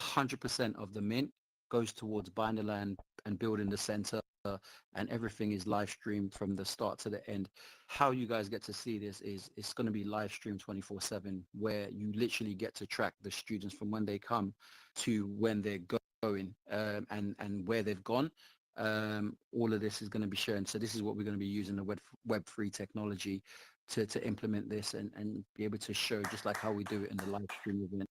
100% of the mint goes towards buying the land and building the center, and everything is live streamed from the start to the end. How you guys get to see this is it's going to be live streamed 24/7, where you literally get to track the students from when they come to when they're going, and where they've gone. All of this is going to be shown. So this is what we're going to be using, the Web3 technology to implement this and be able to show, just like how we do it in the live stream event.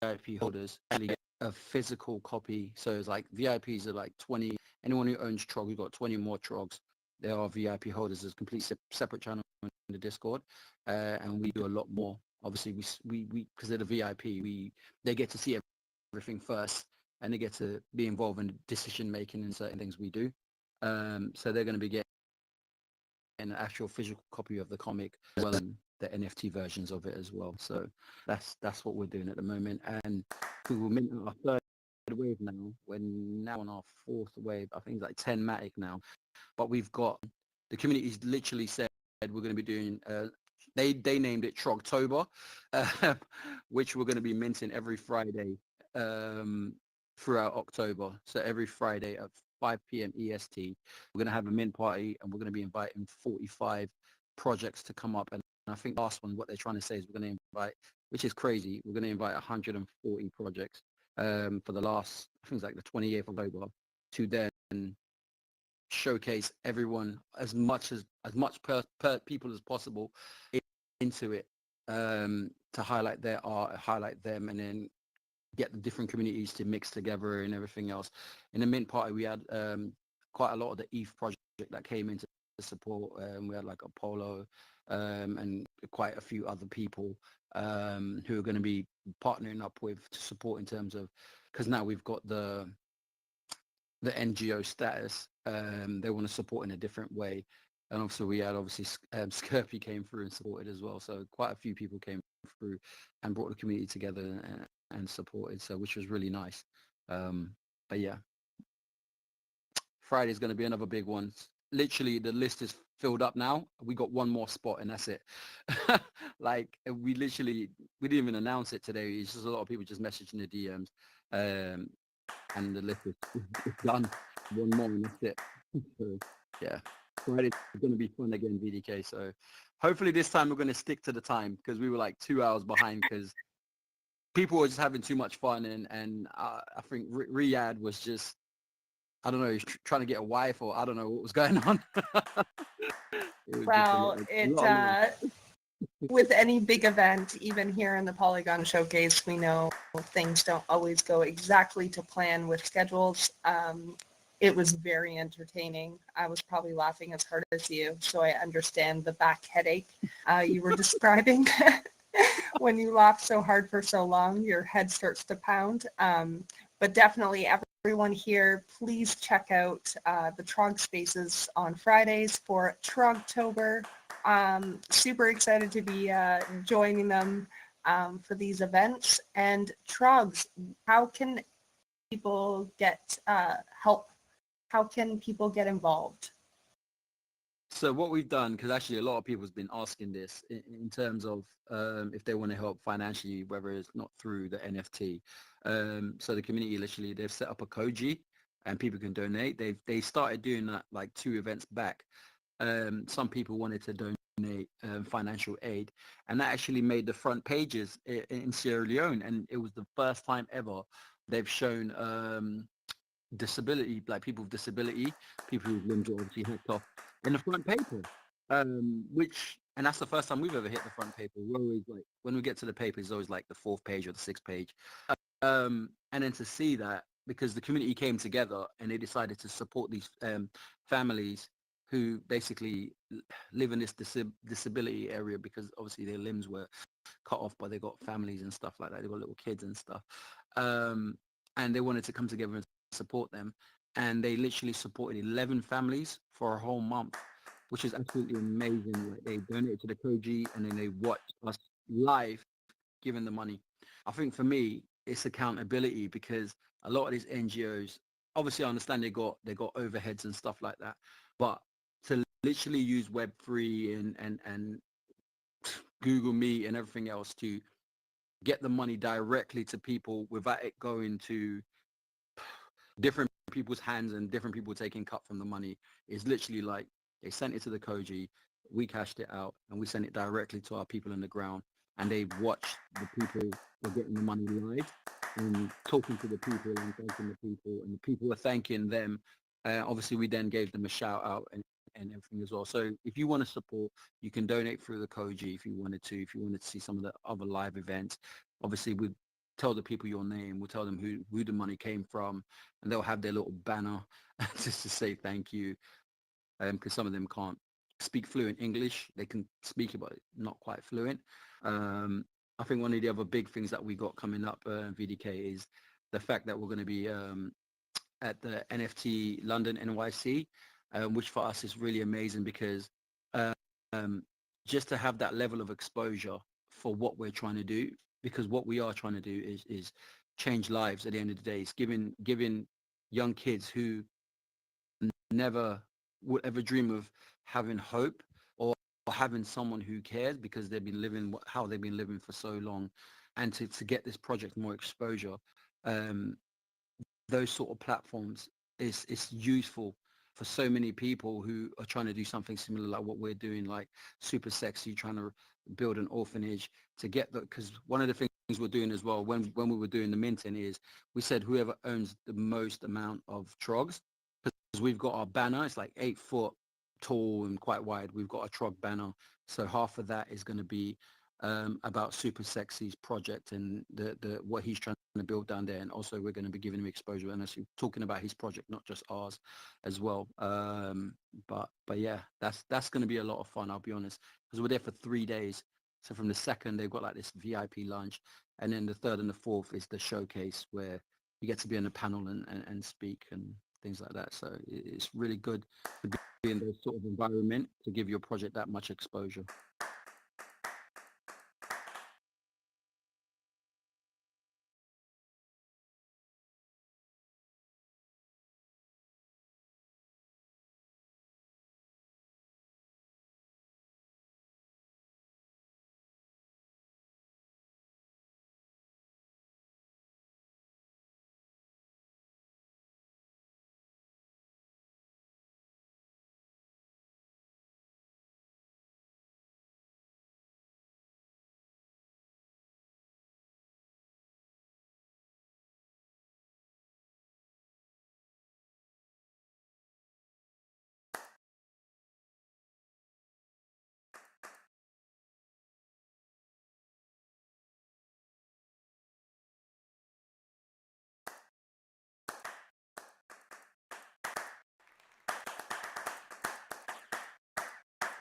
VIP holders actually get a physical copy. So it's like VIPs are like 20. Anyone who owns Trog, we've got 20 more Trogs. They are VIP holders. There's a complete separate channel in the Discord, and we do a lot more. Obviously, we because they're the VIP, they get to see everything first, and they get to be involved in decision making in certain things we do. So they're going to be getting an actual physical copy of the comic, as well as the NFT versions of it as well. So that's what we're doing at the moment, and we will mint our third wave now. We're now on our fourth wave. I think it's like 10-matic now, but we've got, the community's literally said we're going to be doing. They named it Trogtober, which we're going to be minting every Friday throughout October. So every Friday at 5 p.m. EST, we're going to have a mint party, and we're going to be inviting 45 projects to come up. And I think the last one, what they're trying to say is we're going to invite, which is crazy, we're going to invite 140 projects for the last, I think it's like the 28th of October, to then showcase everyone as much per people as possible into it, to highlight their art, highlight them, and then get the different communities to mix together and everything else. In the mint party, we had quite a lot of the ETH project that came into support. We had like Apollo and quite a few other people who are going to be partnering up with to support in terms of, because now we've got the NGO status. They want to support in a different way. And also we had Skirpy came through and supported as well. So quite a few people came through and brought the community together and supported, so which was really nice. But yeah, Friday is going to be another big one. Literally the list is filled up now. We got one more spot and that's it. Like we didn't even announce it today. It's just a lot of people just messaging the DMs, and the list is done. One more and that's it. So yeah, Friday's going to be fun again, VDK. So hopefully this time we're going to stick to the time, because we were like 2 hours behind because people were just having too much fun, and I think Riyadh was just, I don't know, he's trying to get a wife, or I don't know what was going on. Well, with any big event, even here in the Polygon Showcase, we know things don't always go exactly to plan with schedules. It was very entertaining. I was probably laughing as hard as you, so I understand the back headache you were describing. When you laugh so hard for so long, your head starts to pound. But definitely everyone here, please check out the Trog Spaces on Fridays for Trogtober. Super excited to be joining them. for these events? And Trugs, how can people get help? How can people get involved? So what we've done, because actually a lot of people have been asking this in terms of if they want to help financially, whether it's not through the NFT. So the community literally, they've set up a Koji and people can donate. They started doing that like 2 events back. Some people wanted to donate financial aid, and that actually made the front pages in Sierra Leone. And it was the first time ever they've shown disability, like people with disability, people whose limbs are obviously hacked off, in the front paper. And that's the first time we've ever hit the front paper. We're always like, when we get to the paper, it's always like the 4th page or the 6th page. And then to see that, because the community came together and they decided to support these families who basically live in this disability area, because obviously their limbs were cut off, but they got families and stuff like that. They got little kids and stuff. And they wanted to come together and support them. And they literally supported 11 families for a whole month, which is absolutely amazing. Like, they donated to the Koji and then they watched us live giving the money. I think for me, it's accountability, because a lot of these NGOs, obviously I understand they got overheads and stuff like that, but to literally use Web3 and Google Meet and everything else to get the money directly to people without it going to different people's hands and different people taking cut from the money, is literally like they sent it to the Koji, we cashed it out, and we sent it directly to our people on the ground, and they watched the people were getting the money live and talking to the people and thanking the people, and the people were thanking them. Obviously, we then gave them a shout out and everything as well. So if you want to support, you can donate through the Koji if you wanted to. If you wanted to see some of the other live events, obviously we'd tell the people your name, we'll tell them who the money came from, and they'll have their little banner just to say thank you, because some of them can't speak fluent English. They can speak it, but not quite fluent. I think one of the other big things that we got coming up, VDK, is the fact that we're going to be at the NFT London NYC, which for us is really amazing, because just to have that level of exposure for what we're trying to do, because what we are trying to do is change lives at the end of the day. It's giving young kids who never would ever dream of having hope or having someone who cares, because they've been living how they've been living for so long, and to get this project more exposure. Those sort of platforms is useful for so many people who are trying to do something similar like what we're doing, like Super Sexy, trying to build an orphanage to get that. Because one of the things we're doing as well, when we were doing the minting, is we said whoever owns the most amount of trogs, because we've got our banner, it's like 8 foot tall and quite wide. We've got a trog banner, so half of that is going to be about Super Sexy's project and the what he's trying to build down there. And also we're going to be giving him exposure and actually talking about his project, not just ours as well. But yeah, that's going to be a lot of fun, I'll be honest, because we're there for 3 days. So from the 2nd, they've got like this VIP lunch, and then the 3rd and the 4th is the showcase, where you get to be in a panel and speak and things like that. So it's really good to be in those sort of environment to give your project that much exposure.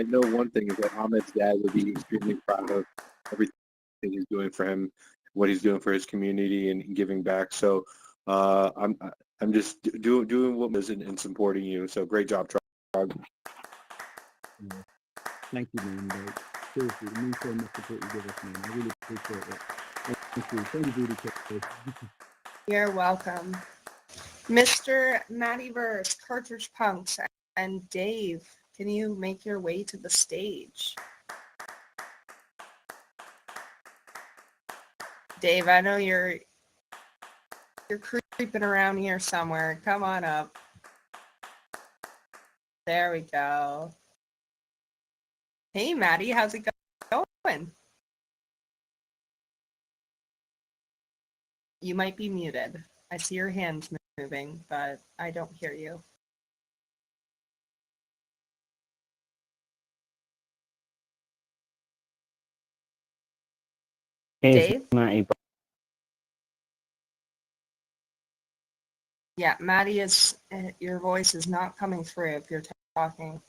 I know one thing is that Ahmed's dad would be extremely proud of everything he's doing for him, what he's doing for his community and giving back. So I'm just doing what was and supporting you. So great job, Trog. Thank you, man. seriously, it means so much support you give us, man. I really appreciate it. Thank you. Thank you, VDK. You're welcome. Mr. Mattyverse, Cartridge Punks, and Dave, can you make your way to the stage? Dave, I know you're creeping around here somewhere. Come on up. There we go. Hey, Maddie, how's it going? You might be muted. I see your hands moving, but I don't hear you. Dave? Matty. Yeah, Maddie, your voice is not coming through if you're talking.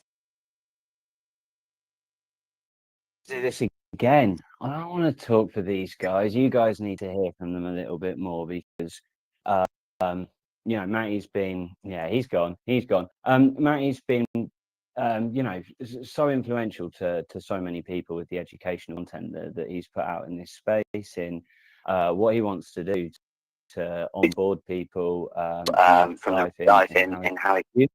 Do this again. I don't want to talk for these guys. You guys need to hear from them a little bit more because, Matty's been, he's gone. Matty's been, so influential to so many people with the educational content that he's put out in this space, in what he wants to do to onboard people from the life in how he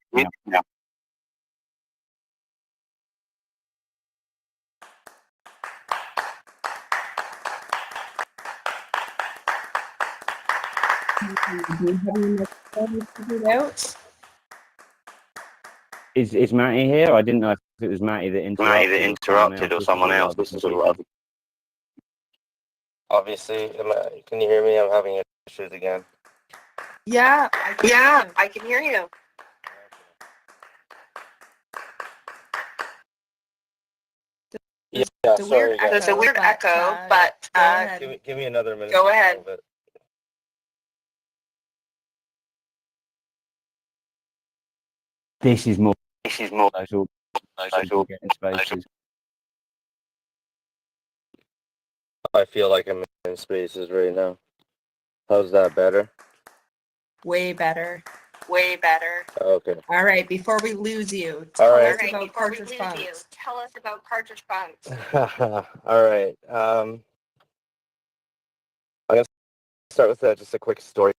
Is Matty here? I didn't know if it was Matty that interrupted or someone else. This is what Obviously, can you hear me? I'm having issues again. Yeah, I can hear you. There's a weird echo, but give me another minute. Go ahead. This is more social getting spaces. I feel like I'm in spaces right now. How's that better? Way better. Okay. All right, before we lose you, All tell right. us about Cartridge Punks. All right. I'm gonna start with just a quick story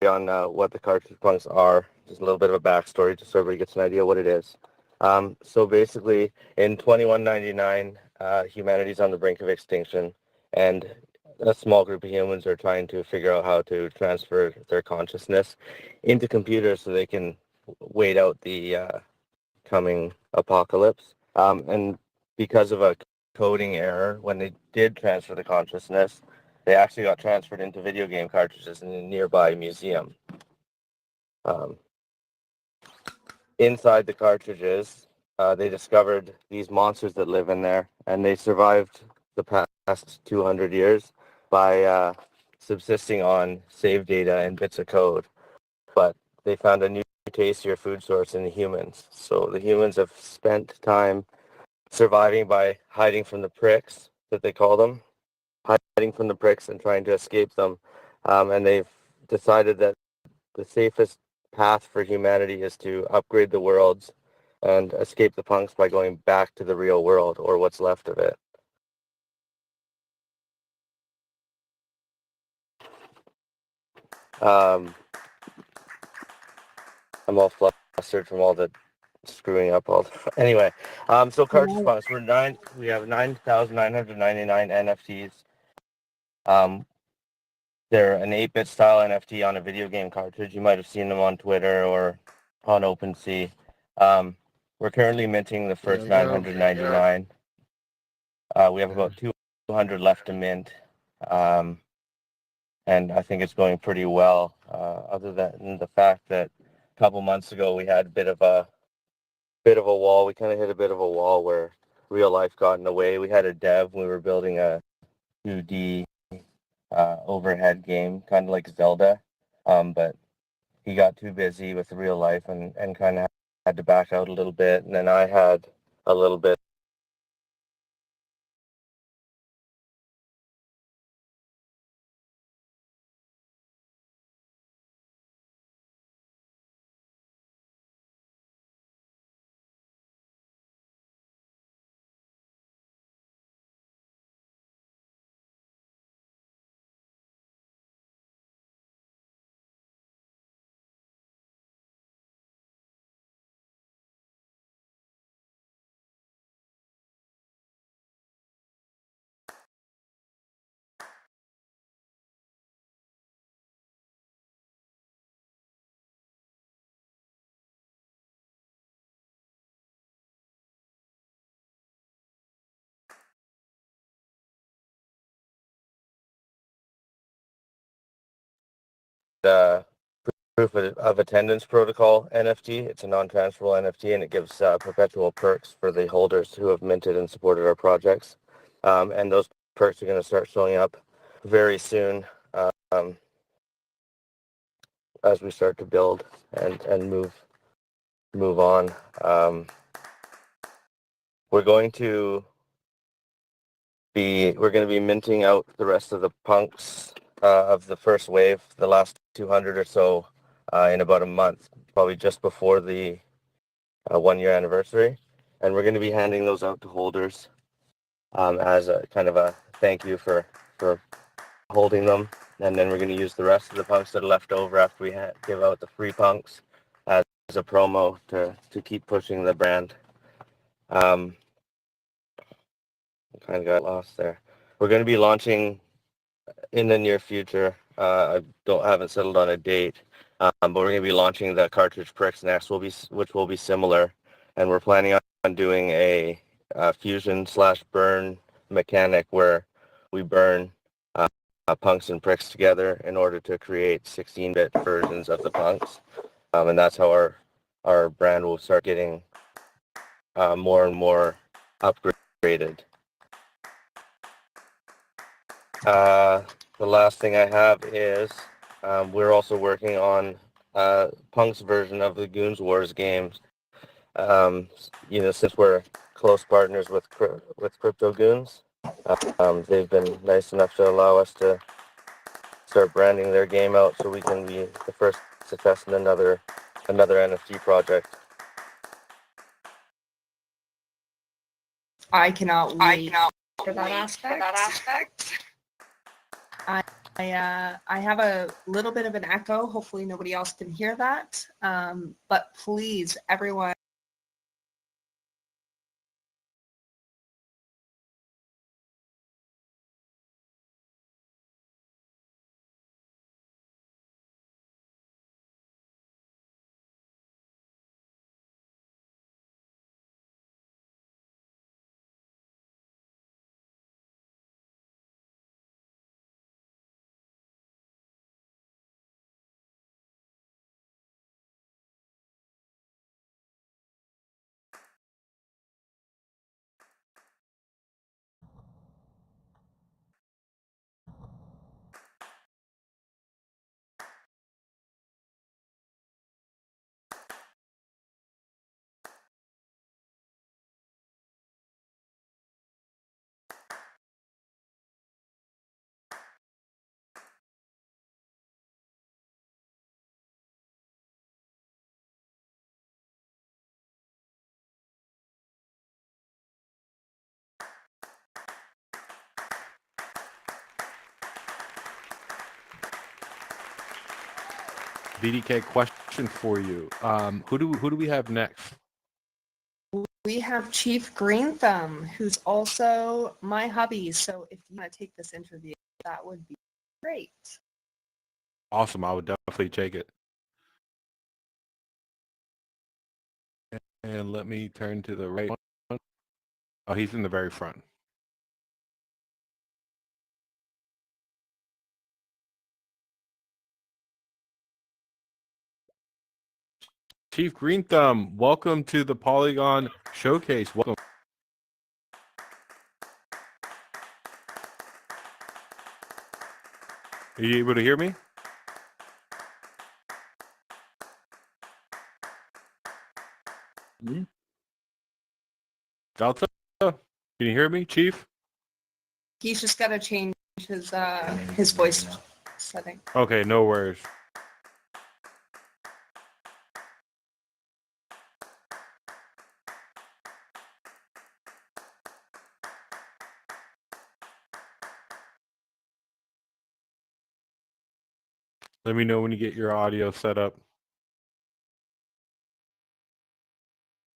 on what the Cartridge Punks are. Just a little bit of a backstory, just so everybody gets an idea what it is. So basically, in 2199, humanity's on the brink of extinction, and a small group of humans are trying to figure out how to transfer their consciousness into computers so they can wait out the coming apocalypse. And because of a coding error, when they did transfer the consciousness, they actually got transferred into video game cartridges in a nearby museum. Inside the cartridges, they discovered these monsters that live in there, and they survived the past 200 years by subsisting on save data and bits of code. But they found a new, tastier food source in the humans. So the humans have spent time surviving by hiding from the pricks, that they call them, hiding from the pricks and trying to escape them. And they've decided that the safest path for humanity is to upgrade the worlds and escape the punks by going back to the real world, or what's left of it. I'm all flustered from all the screwing up all the... Anyway, so Cartridge Punks, we have 9,999 NFTs. They're an 8-bit style NFT on a video game cartridge. You might have seen them on Twitter or on OpenSea. We're currently minting the first 999. We have about 200 left to mint. And I think it's going pretty well, other than the fact that a couple months ago we had a bit of a wall. We kind of hit a bit of a wall where real life got in the way. We had a dev. We were building a 2D overhead game, kind of like Zelda, but he got too busy with real life and kind of had to back out a little bit. And then I had a little bit proof of attendance protocol NFT. It's a non-transferable NFT, and it gives perpetual perks for the holders who have minted and supported our projects. And those perks are going to start showing up very soon as we start to build and move on. We're going to be minting out the rest of the punks of the first wave, the last 200 or so, in about a month, probably just before the 1-year anniversary, and we're going to be handing those out to holders as a kind of a thank you for holding them. And then we're going to use the rest of the punks that are left over after we give out the free punks as a promo to keep pushing the brand. Kind of got lost there. We're going to be launching in the near future. I haven't settled on a date, but we're going to be launching the cartridge pricks next, which will be similar, and we're planning on doing a fusion/burn mechanic where we burn punks and pricks together in order to create 16-bit versions of the punks, and that's how our brand will start getting more and more upgraded. The last thing I have is we're also working on Punk's version of the Goons Wars games. Since we're close partners with Crypto Goons, they've been nice enough to allow us to start branding their game out so we can be the first to test another NFT project. I cannot wait for that aspect. I have a little bit of an echo. Hopefully nobody else can hear that. But please, everyone, BDK, question for you. Who do we have next? we have Chief Greenthumb, who's also my hubby. So if you want to take this interview, that would be great. Awesome. I would definitely take it. And let me turn to the right one. Oh, he's in the very front. Chief Greenthumb, welcome to the Polygon Showcase. Welcome. Are you able to hear me? Delta, can you hear me, Chief? He's just got to change his voice setting. Okay, no worries. Let me know when you get your audio set up.